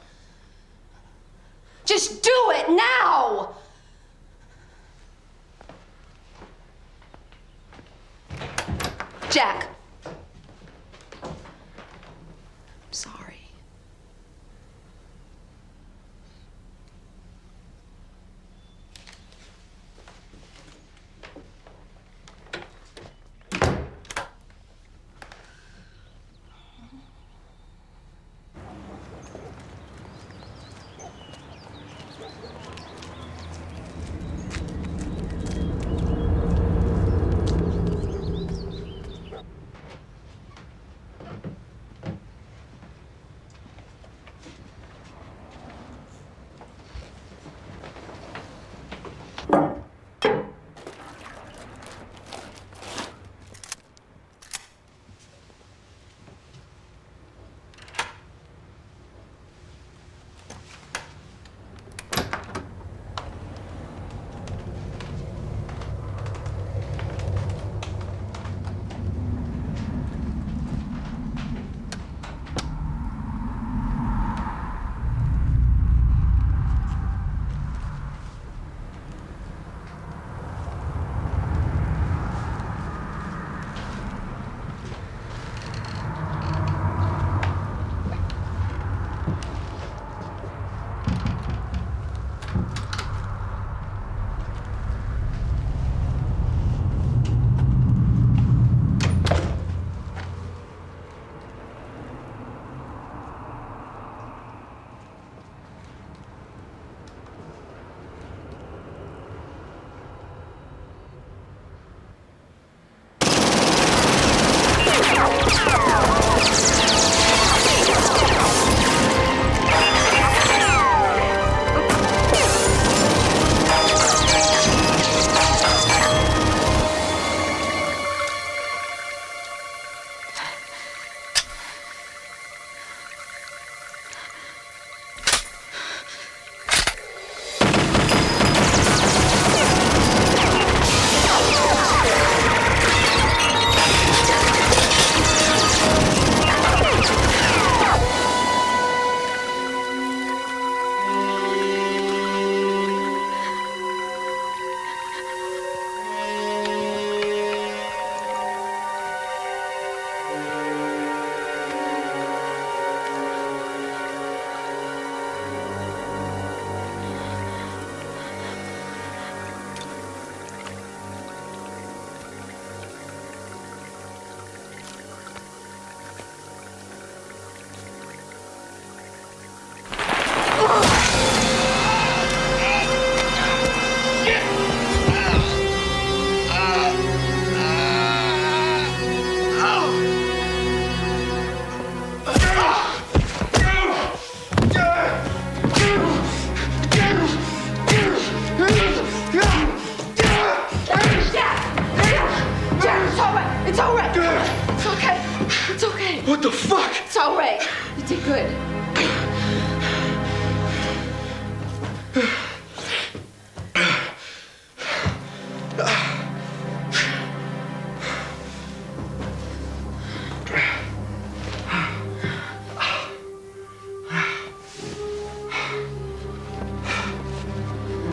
Just do it now! Jack. I'm sorry.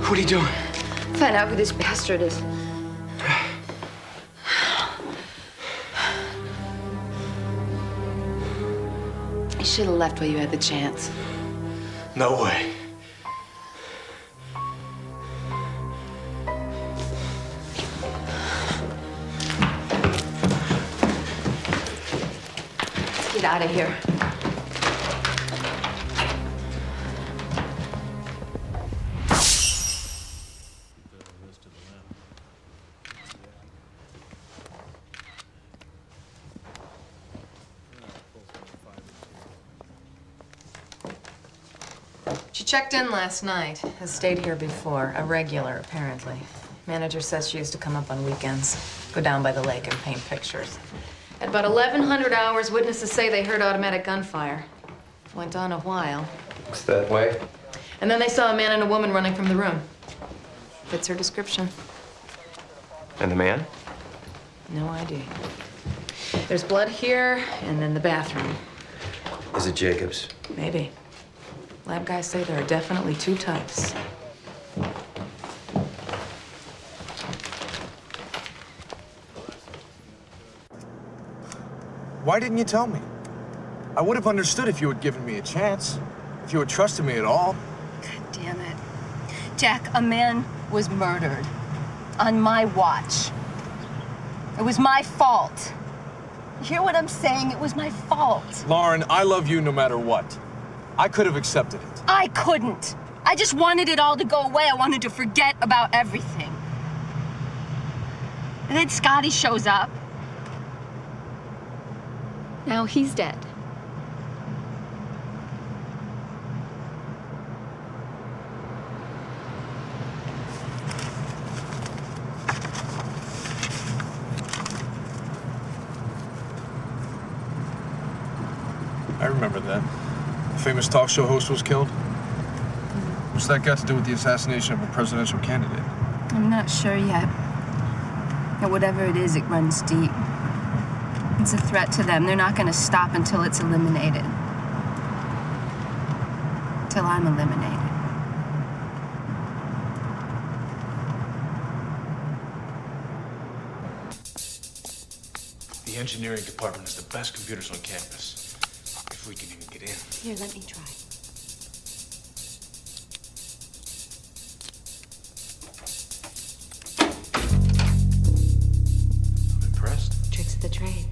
What are you doing? Find out who this bastard is. You should have left while you had the chance. No way. Let's get out of here. She checked in last night. Has stayed here before. A regular, apparently. Manager says she used to come up on weekends, go down by the lake and paint pictures. At about 1100 hours, witnesses say they heard automatic gunfire. Went on a while. Looks that way. And then they saw a man and a woman running from the room. Fits her description. And the man? No ID. There's blood here, and then the bathroom. Is it Jacobs? Maybe. Lab guys say there are definitely two types. Why didn't you tell me? I would have understood if you had given me a chance. If you had trusted me at all. God damn it. Jack, a man was murdered. On my watch. It was my fault. You hear what I'm saying? It was my fault. Lauren, I love you no matter what. I could have accepted it. I couldn't. I just wanted it all to go away. I wanted to forget about everything. And then Scotty shows up. Now he's dead. I remember that. The famous talk show host was killed. What's that got to do with the assassination of a presidential candidate? I'm not sure yet. But whatever it is, it runs deep. It's a threat to them. They're not going to stop until it's eliminated. Till I'm eliminated. The engineering department has the best computers on campus. If we can even get in. Here, let me try. I'm impressed. Tricks of the trade.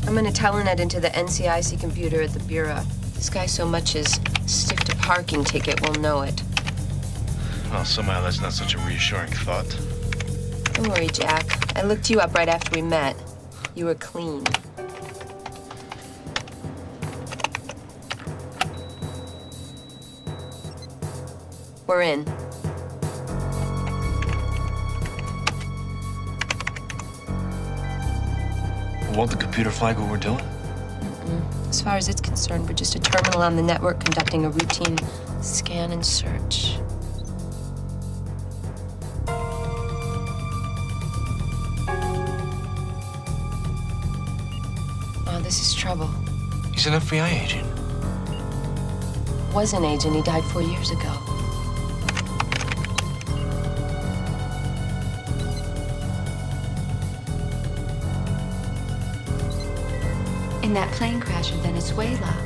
I'm gonna telenet into the NCIC computer at the Bureau. This guy so much as stiffed a parking ticket will know it. Well, somehow that's not such a reassuring thought. Don't worry, Jack. I looked you up right after we met. You were clean. We're in. Won't the computer flag what we're doing? As far as it's concerned, we're just a terminal on the network conducting a routine scan and search. Oh, this is trouble. He's an FBI agent. Was an agent. He died 4 years ago. In that plane crash in Venezuela.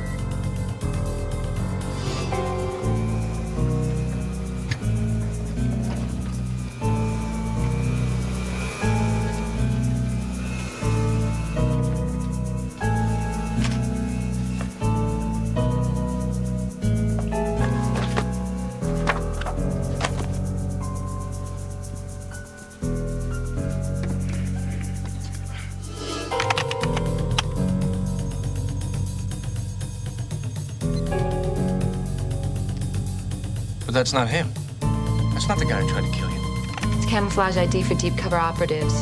But that's not him. That's not the guy who tried to kill you. It's camouflage ID for deep cover operatives.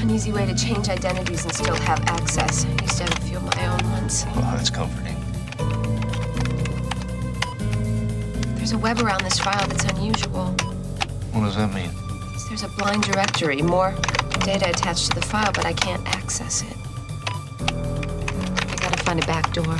An easy way to change identities and still have access. I used to have a few of my own ones. Well, that's comforting. There's a web around this file that's unusual. What does that mean? There's a blind directory, more data attached to the file, but I can't access it. I gotta find a back door.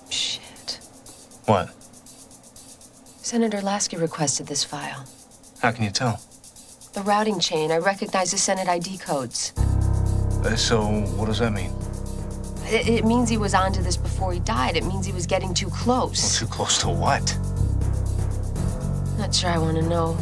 Shit. What? Senator Lasky requested this file. How can you tell? The routing chain. I recognize the Senate ID codes. So, what does that mean? It means he was onto this before he died. It means he was getting too close. Well, too close to what? Not sure I want to know.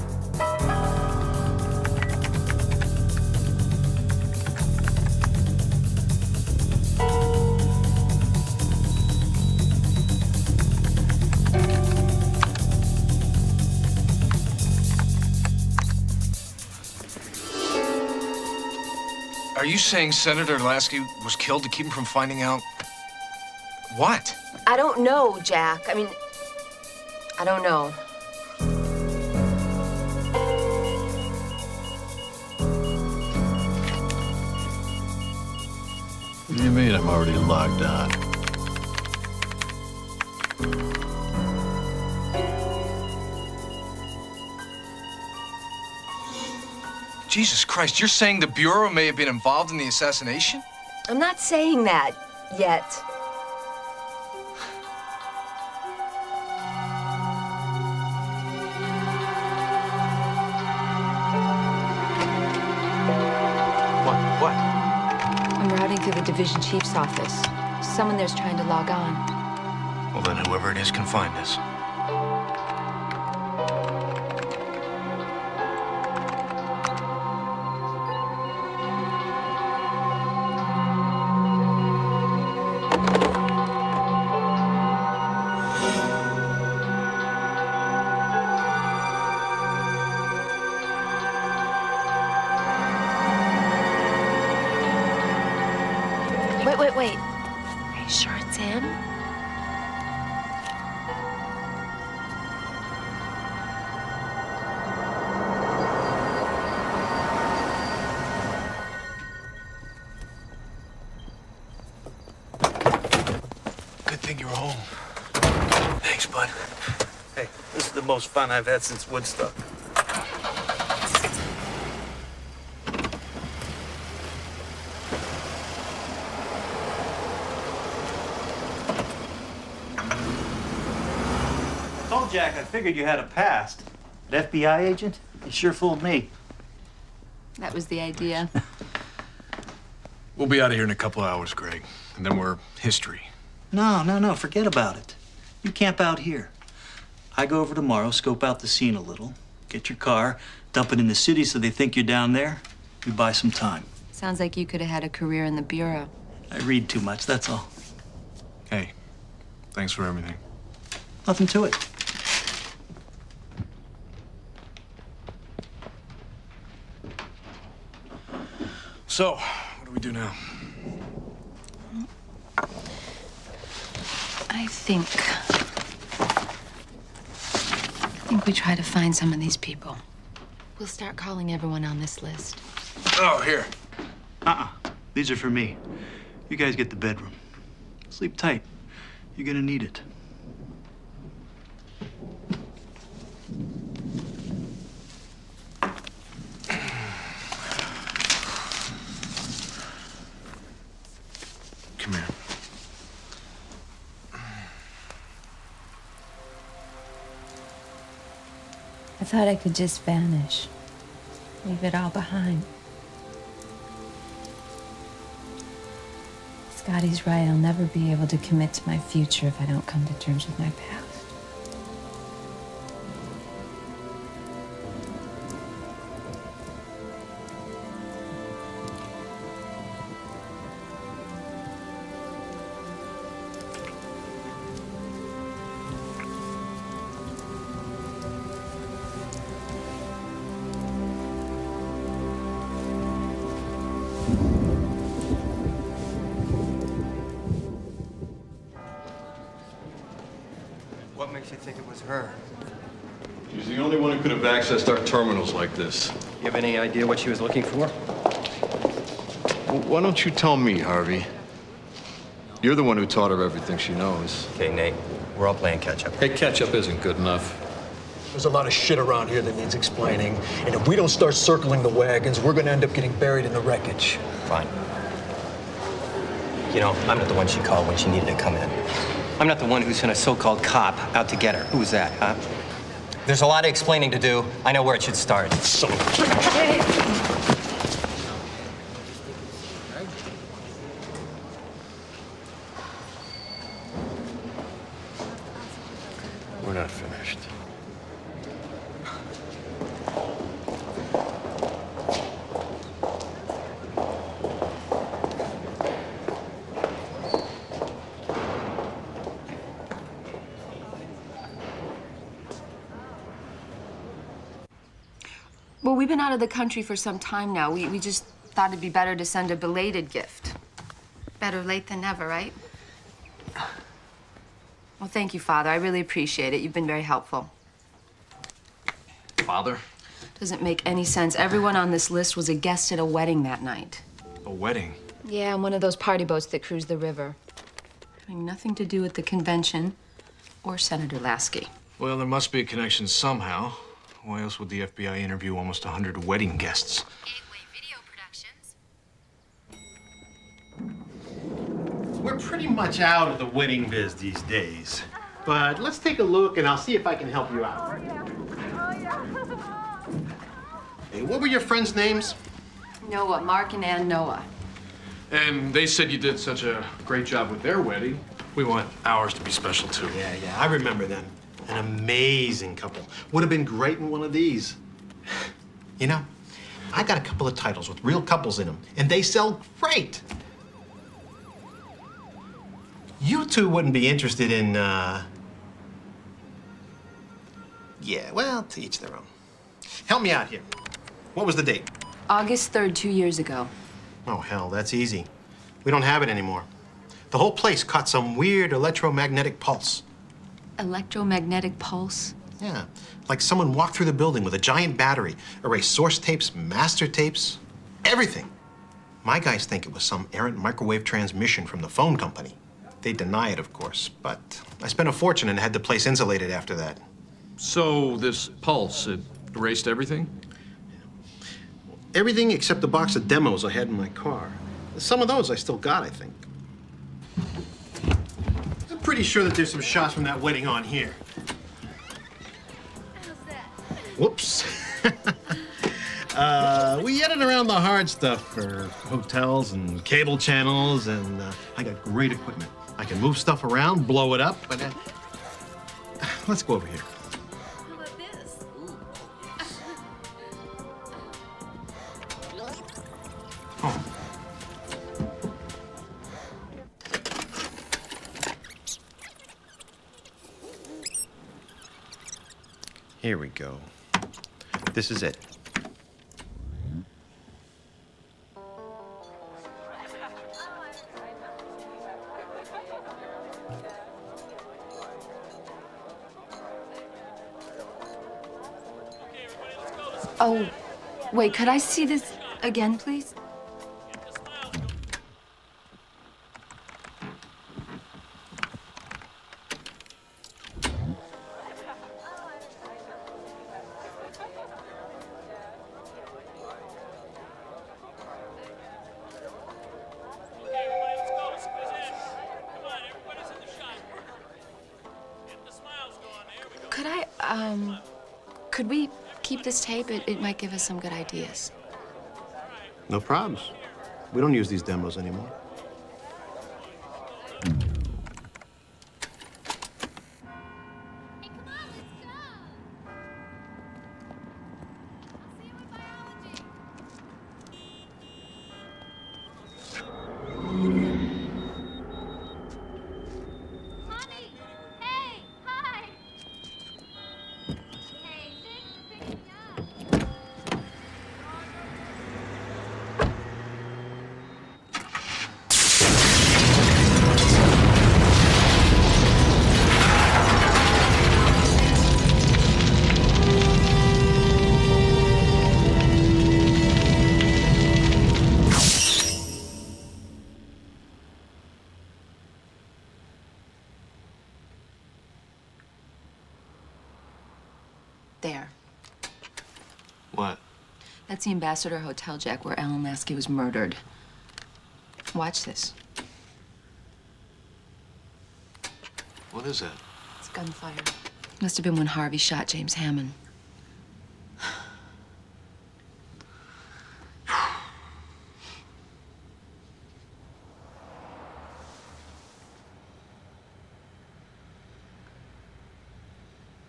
Are you saying Senator Lasky was killed to keep him from finding out what? I don't know, Jack. I mean, I don't know. What do you mean I'm already logged on? Jesus Christ, you're saying the Bureau may have been involved in the assassination? I'm not saying that yet. What? I'm routing through the division chief's office. Someone there's trying to log on. Well, then whoever it is can find us. Wait. Are you sure it's him? Good thing you're home. Thanks, bud. Hey, this is the most fun I've had since Woodstock. Jack, I figured you had a past. An FBI agent? You sure fooled me. That was the idea. We'll be out of here in a couple of hours, Greg. And then we're history. No. Forget about it. You camp out here. I go over tomorrow, scope out the scene a little, get your car, dump it in the city so they think you're down there. We buy some time. Sounds like you could have had a career in the Bureau. I read too much, that's all. Hey, thanks for everything. Nothing to it. So, what do we do now? I think we try to find some of these people. We'll start calling everyone on this list. Oh, here. These are for me. You guys get the bedroom. Sleep tight. You're gonna need it. Come here. I thought I could just vanish, leave it all behind. Scotty's right, I'll never be able to commit to my future if I don't come to terms with my past. What makes you think it was her? She's the only one who could have accessed our terminals like this. You have any idea what she was looking for? Well, why don't you tell me, Harvey? You're the one who taught her everything she knows. Okay, Nate. We're all playing catch-up. Hey, catch-up isn't good enough. There's a lot of shit around here that needs explaining. And if we don't start circling the wagons, we're gonna end up getting buried in the wreckage. Fine. You know, I'm not the one she called when she needed to come in. I'm not the one who sent a so-called cop out to get her. Who was that, huh? There's a lot of explaining to do. I know where it should start. We're not finished. Well, we've been out of the country for some time now. We just thought it'd be better to send a belated gift. Better late than never, right? Well, thank you, Father. I really appreciate it. You've been very helpful. Father? Doesn't make any sense. Everyone on this list was a guest at a wedding that night. A wedding? Yeah, on one of those party boats that cruise the river. Having nothing to do with the convention or Senator Lasky. Well, there must be a connection somehow. Why else would the FBI interview almost 100 wedding guests? We're pretty much out of the wedding biz these days. But let's take a look and I'll see if I can help you out. Hey, what were your friends' names? Noah, Mark and Ann Noah. And they said you did such a great job with their wedding. We want ours to be special, too. Yeah, I remember them. An amazing couple. Would have been great in one of these. You know, I got a couple of titles with real couples in them, and they sell great. You two wouldn't be interested in, yeah, well, to each their own. Help me out here. What was the date? August 3rd, 2 years ago. Oh, hell, that's easy. We don't have it anymore. The whole place caught some weird electromagnetic pulse. Electromagnetic pulse? Yeah, like someone walked through the building with a giant battery, erased source tapes, master tapes, everything. My guys think it was some errant microwave transmission from the phone company. They deny it, of course, but I spent a fortune and had the place insulated after that. So this pulse, it erased everything? Everything except the box of demos I had in my car. Some of those I still got, I think. I'm pretty sure that there's some shots from that wedding on here. Whoops. We edit around the hard stuff for hotels and cable channels, and I got great equipment. I can move stuff around, blow it up, but let's go over here. Oh. Here we go. This is it. Oh, wait, could I see this again, please? Could we keep this tape? It might give us some good ideas. No problems. We don't use these demos anymore. That's the Ambassador Hotel, Jack, where Alan Lasky was murdered. Watch this. What is that? It's gunfire. Must have been when Harvey shot James Hammond.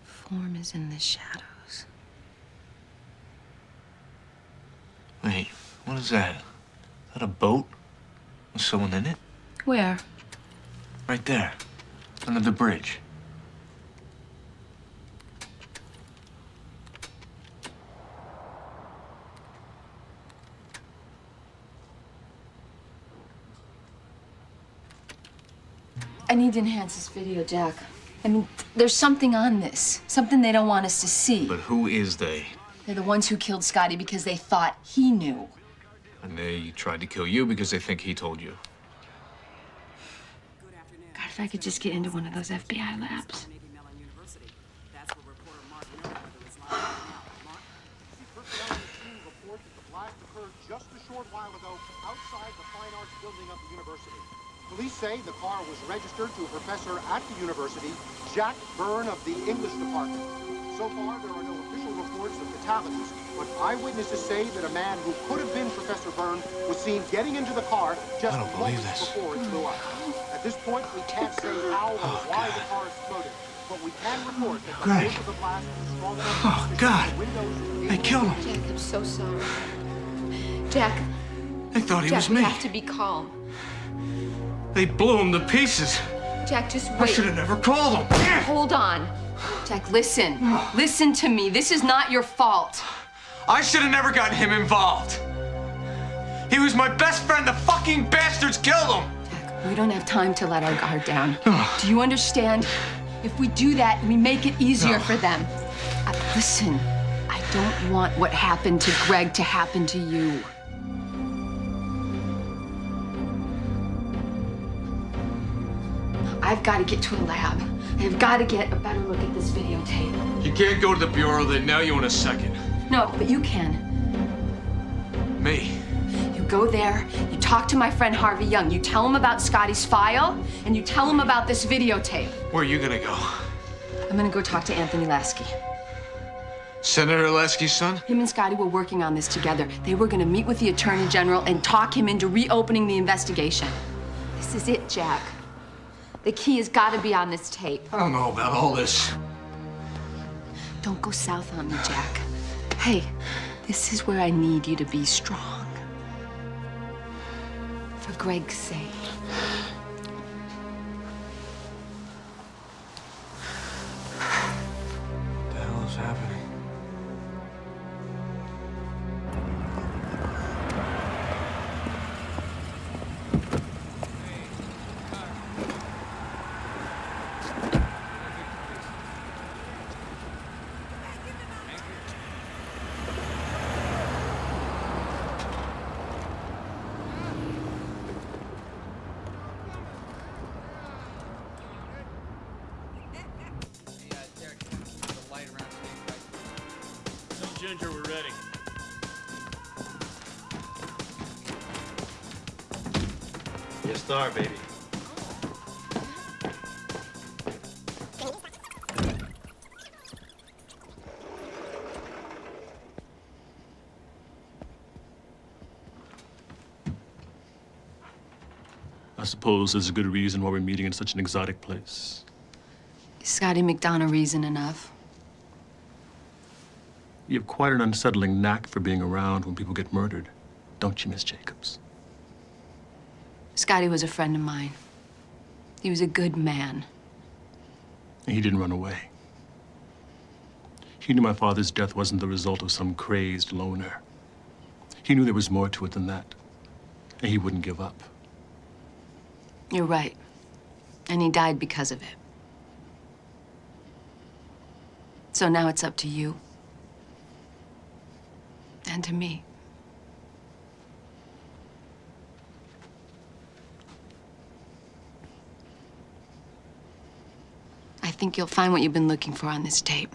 Form is in the shadows. Wait, what is that? Is that a boat? With someone in it? Where? Right there. Under the bridge. I need to enhance this video, Jack. I mean, there's something on this. Something they don't want us to see. But who is they? They're the ones who killed Scotty because they thought he knew. And they tried to kill you because they think he told you. God, if I could just get into one of those FBI labs. Just a short while ago, outside the Fine Arts building of the university. Police say the car was registered to a professor at the university, Jack Byrne of the English department. So far, there are no official reports of fatalities, but eyewitnesses say that a man who could have been Professor Byrne was seen getting into the car just moments before it blew up. At this point, we can't say how or why the car exploded, but we can report that the force of the blast was strong enough to God. the windows. They killed him. Jack, I'm so sorry. Jack. They thought he Jack, was me. we have to be calm. They blew him to pieces. Jack, just wait. I should have never called him. Hold on. Jack, listen. Listen to me. This is not your fault. I should have never gotten him involved. He was my best friend. The fucking bastards killed him. Jack, we don't have time to let our guard down. Do you understand? If we do that, we make it easier for them. Listen, I don't want what happened to Greg to happen to you. I've got to get to a lab. I've got to get a better look at this videotape. You can't go to the bureau. They nail you in a second. No, but you can. Me? You go there, you talk to my friend Harvey Young, you tell him about Scotty's file, and you tell him about this videotape. Where are you gonna go? I'm gonna go talk to Anthony Lasky. Senator Lasky's son? Him and Scotty were working on this together. They were gonna meet with the Attorney General and talk him into reopening the investigation. This is it, Jack. The key has got to be on this tape. I don't know about all this. Don't go south on me, Jack. Hey, this is where I need you to be strong. For Greg's sake. What the hell is happening? Ginger, we're ready. Yes, star, baby. I suppose there's a good reason why we're meeting in such an exotic place. Is Scotty McDonough reason enough? You have quite an unsettling knack for being around when people get murdered, don't you, Miss Jacobs? Scotty was a friend of mine. He was a good man. And he didn't run away. He knew my father's death wasn't the result of some crazed loner. He knew there was more to it than that, and he wouldn't give up. You're right. And he died because of it. So now it's up to you. And to me. I think you'll find what you've been looking for on this tape.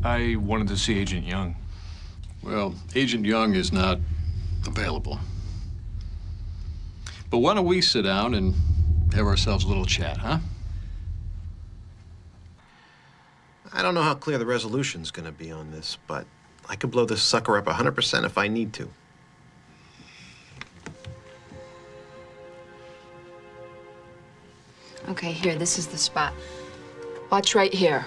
I wanted to see Agent Young. Well, Agent Young is not available. But why don't we sit down and have ourselves a little chat, huh? I don't know how clear the resolution's gonna be on this, but I could blow this sucker up 100% if I need to. Okay, here, this is the spot. Watch right here.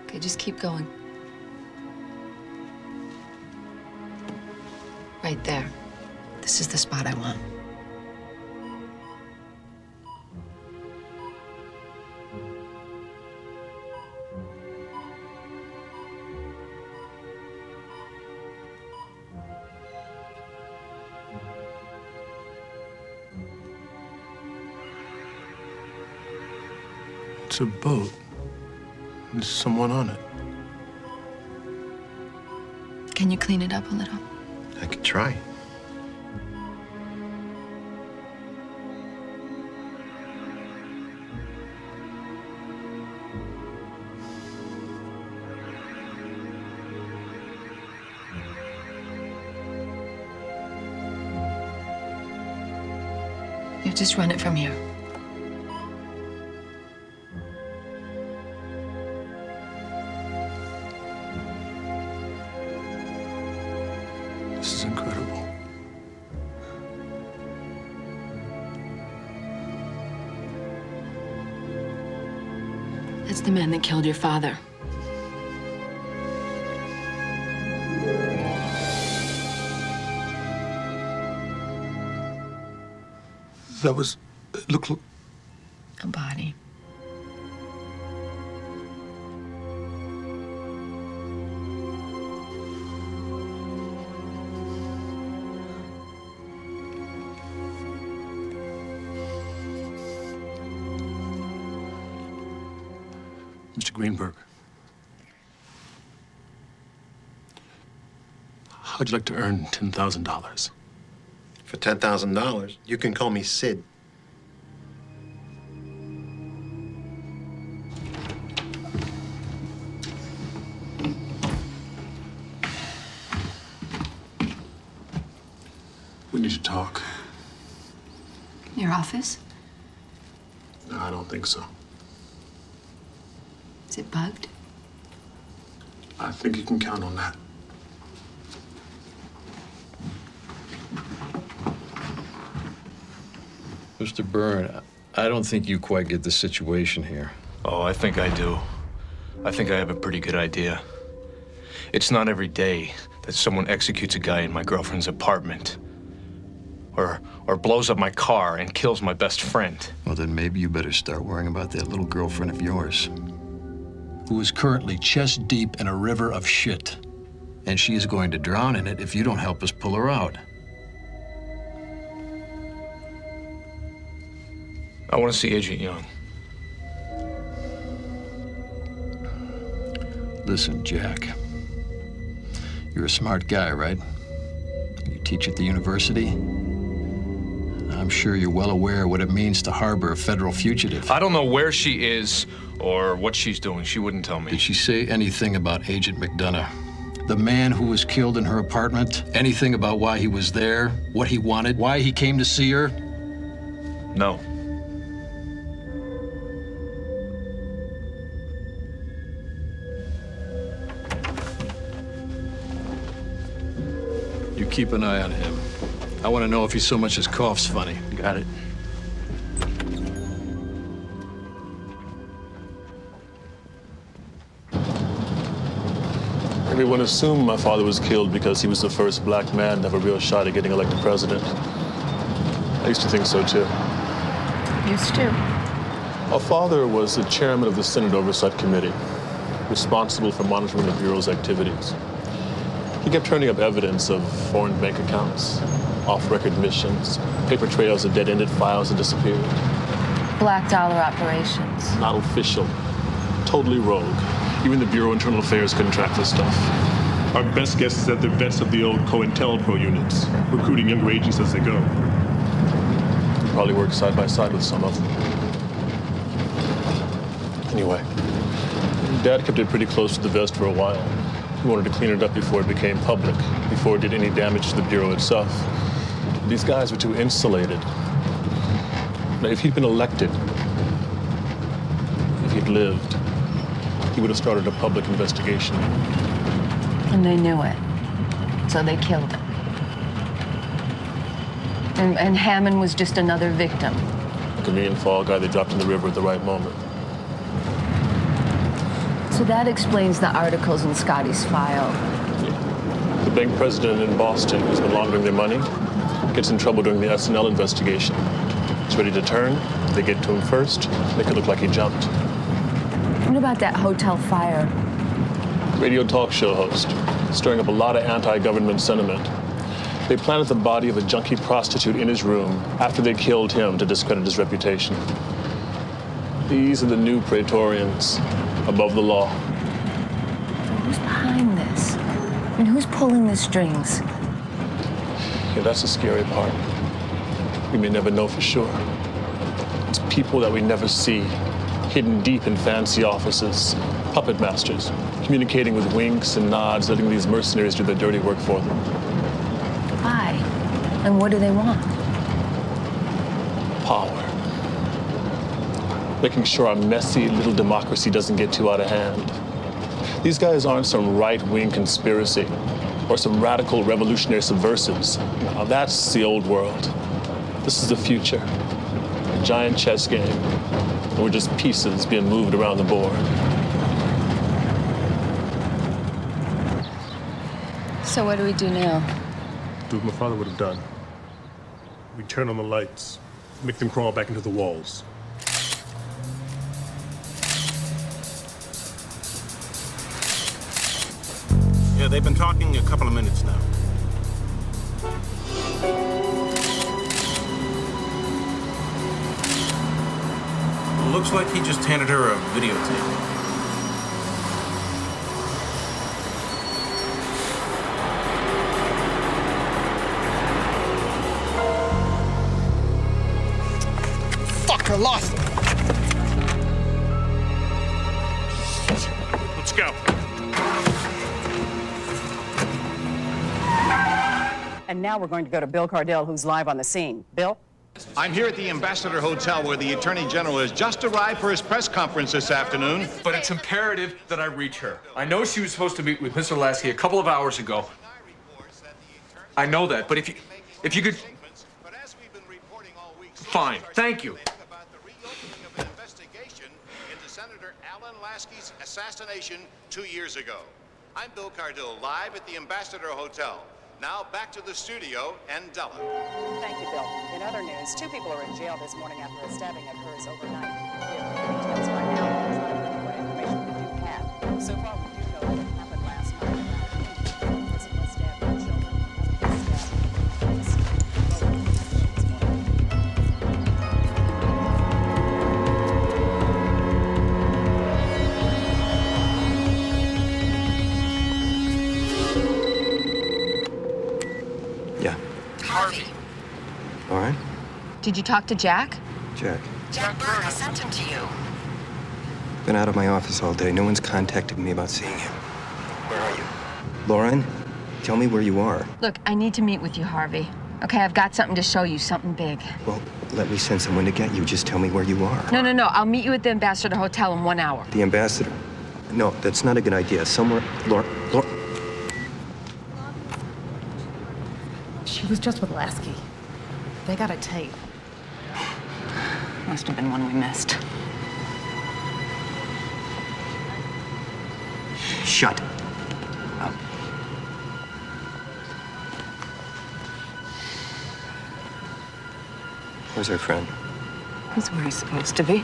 Okay, just keep going. Right there. This is the spot I want. It's a boat. There's someone on it. Can you clean it up a little? I could try. You just run it from here. This is incredible. That's the man that killed your father. That was... Look. A body. Mr. Greenberg. How'd you like to earn $10,000? For $10,000, you can call me Sid. We need to talk. Your office? No, I don't think so. Is it bugged? I think you can count on that. Mr. Byrne, I don't think you quite get the situation here. Oh, I think I do. I think I have a pretty good idea. It's not every day that someone executes a guy in my girlfriend's apartment. Or blows up my car and kills my best friend. Well, then maybe you better start worrying about that little girlfriend of yours, who is currently chest deep in a river of shit. And she is going to drown in it if you don't help us pull her out. I want to see Agent Young. Listen, Jack. You're a smart guy, right? You teach at the university? I'm sure you're well aware what it means to harbor a federal fugitive. I don't know where she is or what she's doing. She wouldn't tell me. Did she say anything about Agent McDonough? The man who was killed in her apartment? Anything about why he was there, what he wanted, why he came to see her? No. You keep an eye on him. I want to know if he so much as coughs funny. Got it. Everyone assumed my father was killed because he was the first black man to have a real shot at getting elected president. I used to think so, too. Used to. My father was the chairman of the Senate Oversight Committee, responsible for monitoring the Bureau's activities. He kept turning up evidence of foreign bank accounts, off-record missions, paper trails of dead-ended files that disappeared. Black dollar operations. Not official. Totally rogue. Even the Bureau of Internal Affairs couldn't track this stuff. Our best guess is that they're vets of the old COINTELPRO units, recruiting younger agents as they go. Probably work side by side with some of them. Anyway, Dad kept it pretty close to the vest for a while. He wanted to clean it up before it became public, before it did any damage to the Bureau itself. These guys were too insulated. Now, if he'd been elected, if he'd lived, he would have started a public investigation. And they knew it. So they killed him. And Hammond was just another victim. A convenient fall guy they dropped in the river at the right moment. So that explains the articles in Scotty's file. The bank president in Boston who's been laundering their money gets in trouble during the SNL investigation. He's ready to turn. They get to him first. Make it look like he jumped. What about that hotel fire? Radio talk show host, stirring up a lot of anti-government sentiment. They planted the body of a junkie prostitute in his room after they killed him to discredit his reputation. These are the new Praetorians, above the law. So who's behind this? I mean, who's pulling the strings? Yeah, that's the scary part. We may never know for sure. It's people that we never see, hidden deep in fancy offices, puppet masters, communicating with winks and nods, letting these mercenaries do their dirty work for them. Why? And what do they want? Power. Making sure our messy little democracy doesn't get too out of hand. These guys aren't some right-wing conspiracy or some radical revolutionary subversives. Now that's the old world. This is the future. A giant chess game. And we're just pieces being moved around the board. So what do we do now? Do what my father would have done. We turn on the lights, make them crawl back into the walls. Yeah, they've been talking a couple of minutes now. Looks like he just handed her a videotape. Fuck, I lost it. Let's go. And now we're going to go to Bill Cardell, who's live on the scene. Bill? I'm here at the Ambassador Hotel where the Attorney General has just arrived for his press conference this afternoon. But it's imperative that I reach her. I know she was supposed to meet with Mr. Lasky a couple of hours ago. I know that, but if you could... Fine, thank you. Into Senator Alan Lasky's assassination 2 years ago. I'm Bill Cardell, live at the Ambassador Hotel. Now back to the studio and Della. Thank you, Bill. In other news, 2 people are in jail this morning after a stabbing occurs overnight. We have the details right now. There's not what information we do have. So far, we do know that it happened last night around 8. The person was stabbed by children. Yeah. Harvey. All right. Did you talk to Jack? Jack. Jack Byrne, I sent him to you. Been out of my office all day. No one's contacted me about seeing him. Where are you? Lauren, tell me where you are. Look, I need to meet with you, Harvey. Okay, I've got something to show you, something big. Well, let me send someone to get you. Just tell me where you are. No. I'll meet you at the Ambassador Hotel in 1 hour. The Ambassador? No, that's not a good idea. Somewhere... Lauren... She was just with Lasky. They got a tape. Must have been one we missed. Shut up. Where's our friend? He's where he's supposed to be.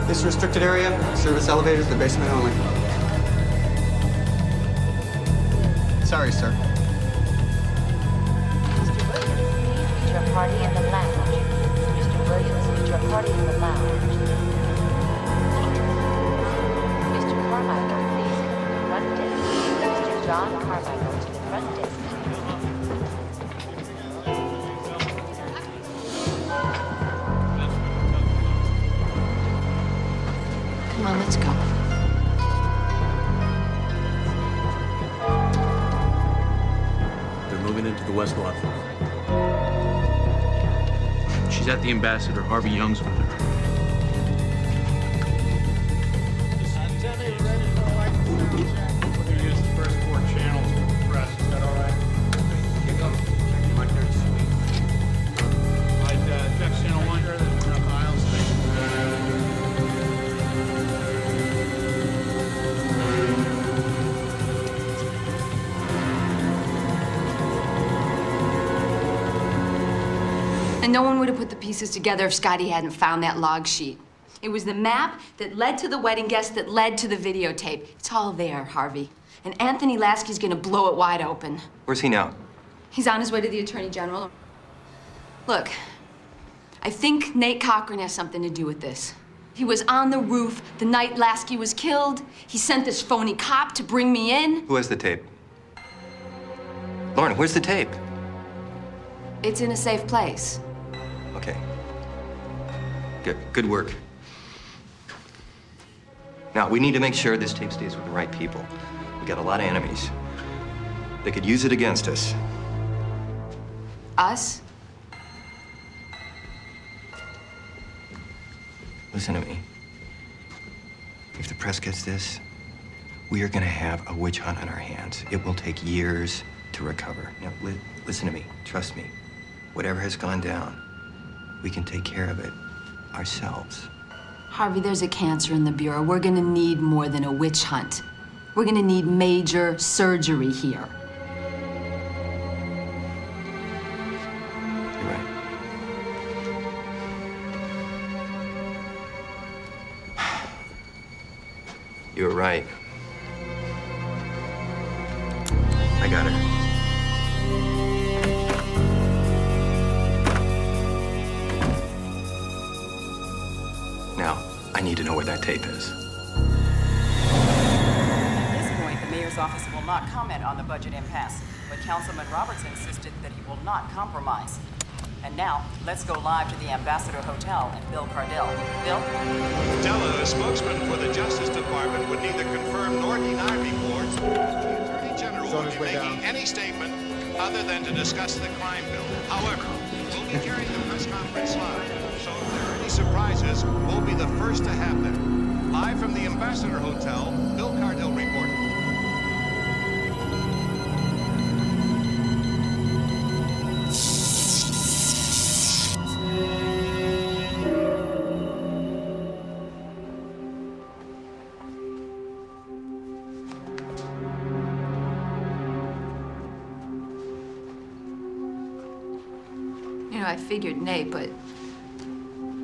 This restricted area, service elevators, the basement only. Sorry, sir. Mr. Williams, please reach your party in the lounge. Mr. Williams, reach your party in the lounge. Mr. Carmichael, please come to the front desk. Mr. John Carmichael to the front desk. Come on, let's go. They're moving into the West Lobby. She's at the ambassador. Harvey Young's with her. We're gonna use the first 4 channels for the press. Is that all right? You go. Right there, sweet. All right, check channel 1. And no one would have put the pieces together if Scotty hadn't found that log sheet. It was the map that led to the wedding guest that led to the videotape. It's all there, Harvey. And Anthony Lasky's gonna blow it wide open. Where's he now? He's on his way to the Attorney General. Look, I think Nate Cochran has something to do with this. He was on the roof the night Lasky was killed. He sent this phony cop to bring me in. Who has the tape? Lauren, where's the tape? It's in a safe place. Okay. Good work. Now, we need to make sure this tape stays with the right people. We got a lot of enemies. They could use it against us. Us? Listen to me. If the press gets this, we are gonna have a witch hunt on our hands. It will take years to recover. Now, listen to me. Trust me. Whatever has gone down, we can take care of it ourselves. Harvey, there's a cancer in the Bureau. We're gonna need more than a witch hunt. We're gonna need major surgery here. You're right. You were right. I got her. Now, I need to know where that tape is. At this point, the mayor's office will not comment on the budget impasse, but Councilman Roberts insisted that he will not compromise. And now, let's go live to the Ambassador Hotel and Bill Cardell. Bill? Della, a spokesman for the Justice Department, would neither confirm nor deny reports. The Attorney General will be making any statement other than to discuss the crime bill. However, we'll be carrying the press conference live, so if there are any surprises, we'll be the first to have them. Live from the Ambassador Hotel, Bill Cardell reporting. You know, I figured Nate, but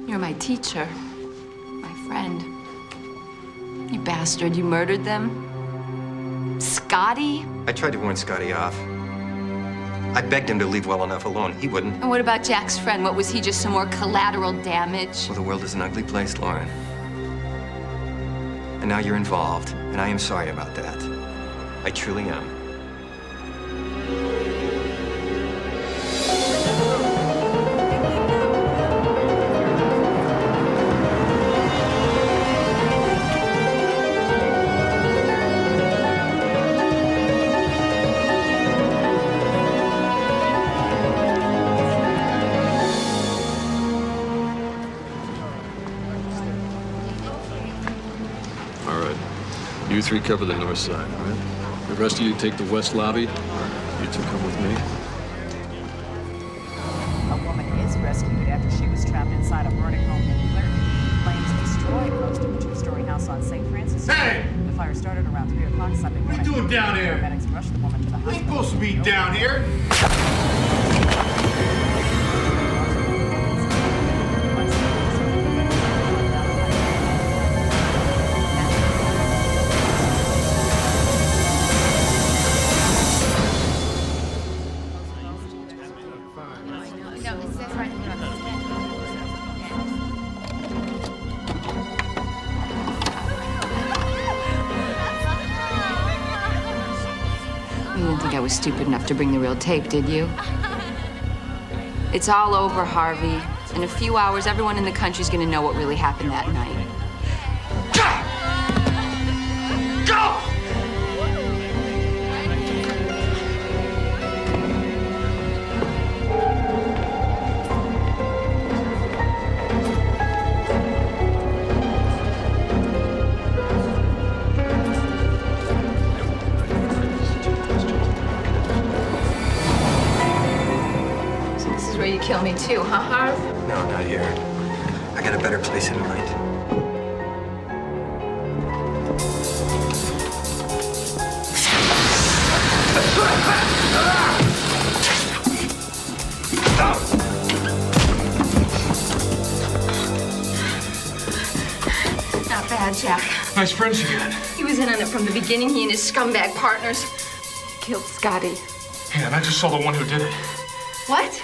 you're my teacher, my friend. You bastard, you murdered them? Scotty? I tried to warn Scotty off. I begged him to leave well enough alone. He wouldn't. And what about Jack's friend? What, was he just some more collateral damage? Well, the world is an ugly place, Lauren. And now you're involved, and I am sorry about that. I truly am. You 3 cover the north side, all right? The rest of you take the west lobby. You 2 come with me. A woman is rescued after she was trapped inside a burning home in Clearview. Flames destroyed most of the 2-story house on St. Francis Street. Hey! The fire started around 3 o'clock Sunday morning. What are you doing down here? Paramedics rushed the woman to the You're hospital. supposed to be down here. was stupid enough to bring the real tape, did you? It's all over, Harvey. In a few hours, everyone in the country's gonna know what really happened that night. Go! So this is where you kill me too, huh, Harv? No, not here. I got a better place in mind. Not bad, Jack. Nice friends you got. He was in on it from the beginning, he and his scumbag partners. Killed Scotty. Yeah, and I just saw the one who did it. What?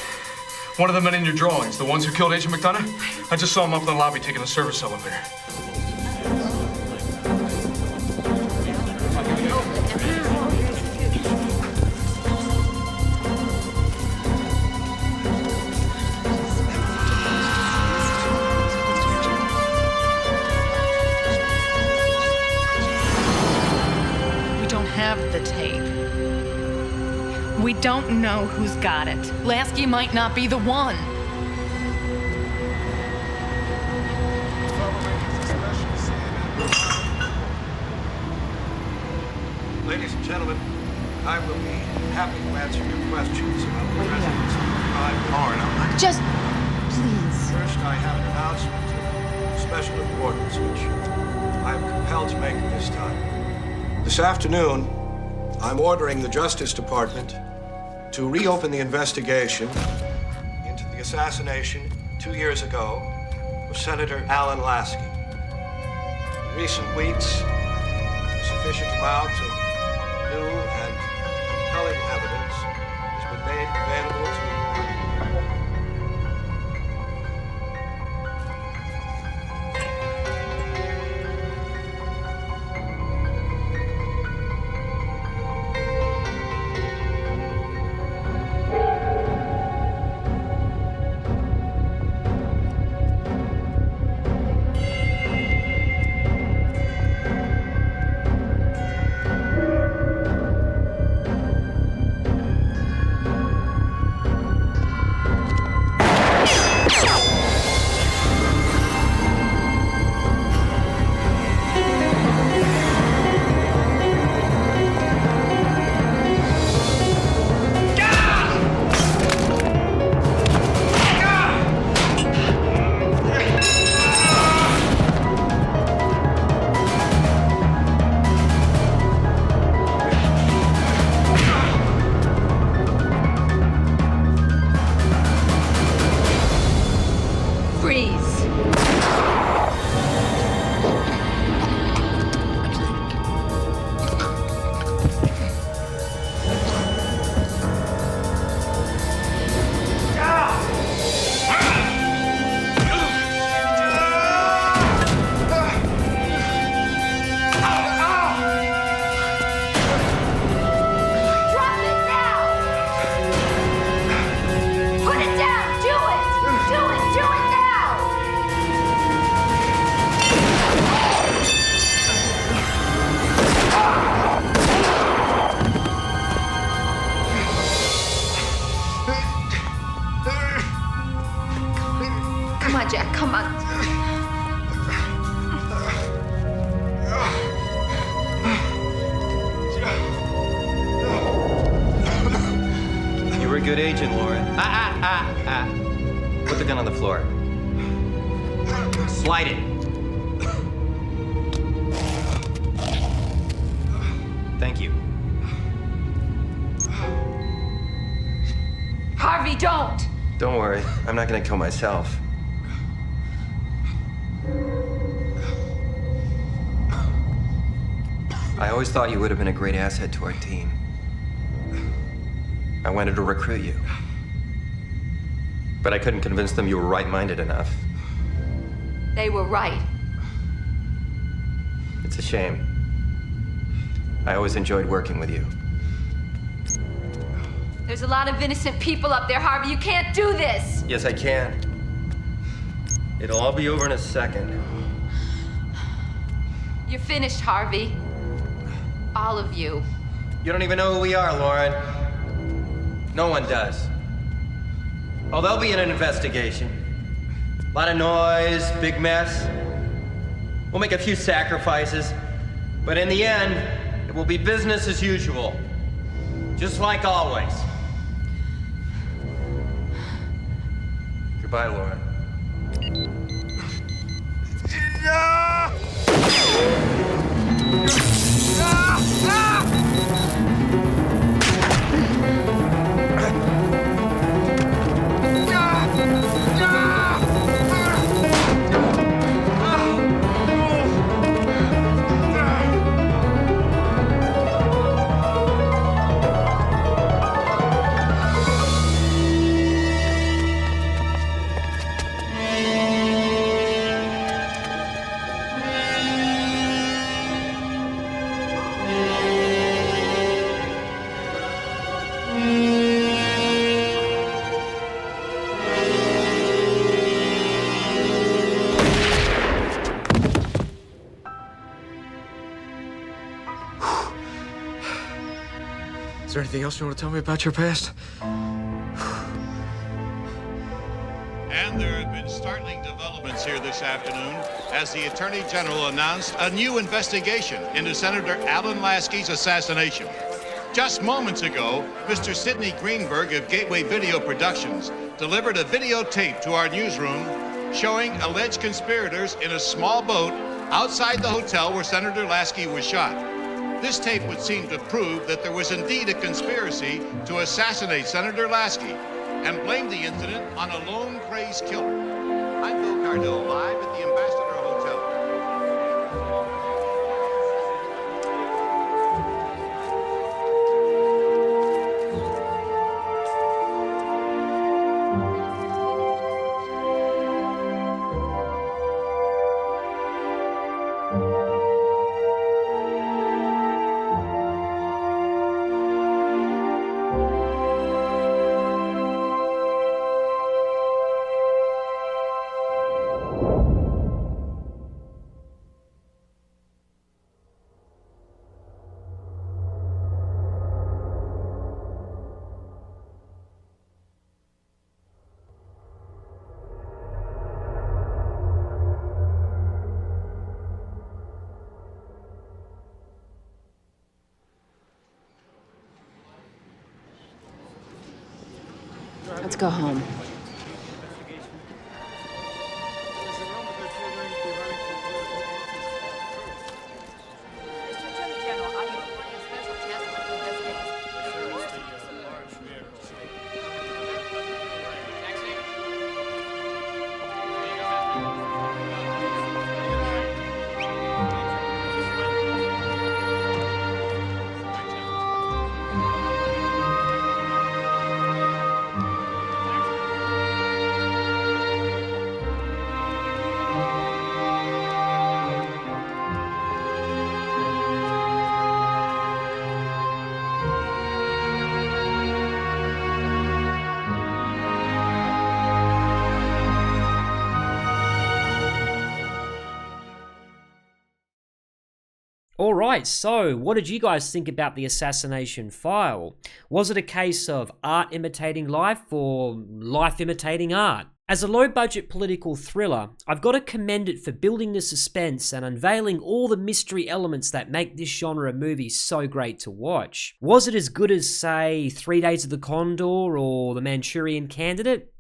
One of the men in your drawings, the ones who killed Agent McDonough. I just saw him up in the lobby taking the service elevator. We don't have the tape. We don't know who's got it. Lasky might not be the one. Ladies and gentlemen, I will be happy to answer your questions about the president's crime warrant. Just, please. First, I have an announcement of special importance, which I am compelled to make at this time. This afternoon, I'm ordering the Justice Department to reopen the investigation into the assassination 2 years ago of Senator Alan Lasky. In recent weeks, a sufficient amount of new and compelling evidence has been made available to Good agent, Lauren. Put the gun on the floor. Slide it. Thank you. Harvey, don't! Don't worry, I'm not gonna kill myself. I always thought you would have been a great asset to our team. I wanted to recruit you. But I couldn't convince them you were right-minded enough. They were right. It's a shame. I always enjoyed working with you. There's a lot of innocent people up there, Harvey. You can't do this. Yes, I can. It'll all be over in a second. You're finished, Harvey. All of you. You don't even know who we are, Lauren. No one does. Oh, there'll be an investigation. A lot of noise, big mess. We'll make a few sacrifices. But in the end, it will be business as usual. Just like always. Goodbye, Lauren. Is there anything else you want to tell me about your past? And there have been startling developments here this afternoon as the Attorney General announced a new investigation into Senator Alan Lasky's assassination. Just moments ago, Mr. Sidney Greenberg of Gateway Video Productions delivered a videotape to our newsroom showing alleged conspirators in a small boat outside the hotel where Senator Lasky was shot. This tape would seem to prove that there was indeed a conspiracy to assassinate Senator Lasky and blame the incident on a lone crazed killer. I'm Bill Cardell, live at the Ambassador Hotel. Let's go home. Alright, so what did you guys think about the Assassination file? Was it a case of art imitating life or life imitating art? As a low-budget political thriller, I've got to commend it for building the suspense and unveiling all the mystery elements that make this genre of movie so great to watch. Was it as good as, say, 3 Days of the Condor or The Manchurian Candidate?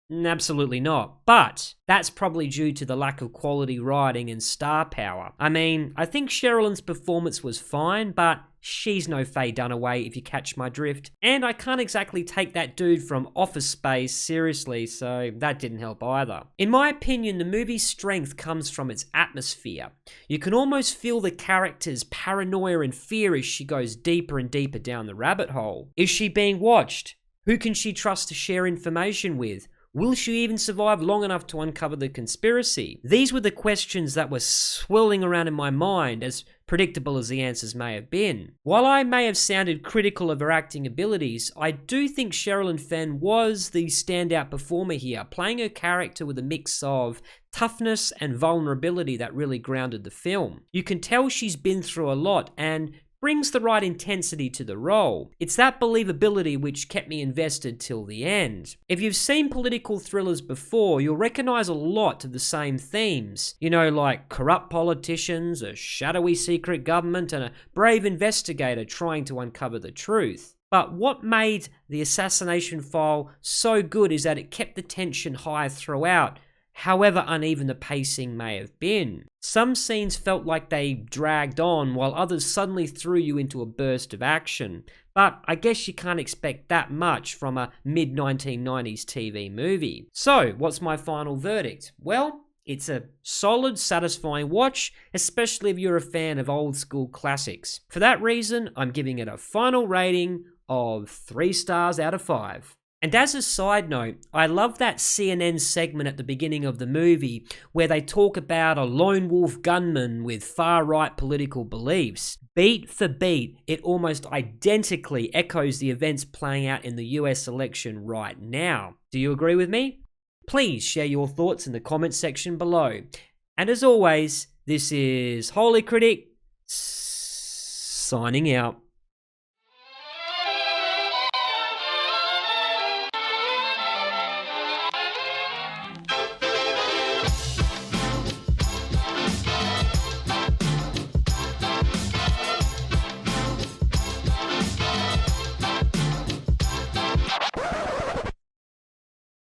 Absolutely not. But that's probably due to the lack of quality writing and star power. I mean, I think Sherilyn's performance was fine, but she's no Faye Dunaway if you catch my drift. And I can't exactly take that dude from Office Space seriously, so that didn't help either. In my opinion, the movie's strength comes from its atmosphere. You can almost feel the character's paranoia and fear as she goes deeper and deeper down the rabbit hole. Is she being watched? Who can she trust to share information with? Will she even survive long enough to uncover the conspiracy? These were the questions that were swirling around in my mind, as predictable as the answers may have been. While I may have sounded critical of her acting abilities, I do think Sherilyn Fenn was the standout performer here, playing her character with a mix of toughness and vulnerability that really grounded the film. You can tell she's been through a lot and brings the right intensity to the role. It's that believability which kept me invested till the end. If you've seen political thrillers before, you'll recognize a lot of the same themes. You know, like corrupt politicians, a shadowy secret government, and a brave investigator trying to uncover the truth. But what made the Assassination file so good is that it kept the tension high throughout, however uneven the pacing may have been. Some scenes felt like they dragged on, while others suddenly threw you into a burst of action. But I guess you can't expect that much from a mid-1990s TV movie. So, what's my final verdict? Well, it's a solid, satisfying watch, especially if you're a fan of old school classics. For that reason, I'm giving it a final rating of 3 stars out of 5. And as a side note, I love that CNN segment at the beginning of the movie where they talk about a lone wolf gunman with far-right political beliefs. Beat for beat, it almost identically echoes the events playing out in the US election right now. Do you agree with me? Please share your thoughts in the comments section below. And as always, this is Holy Critic signing out.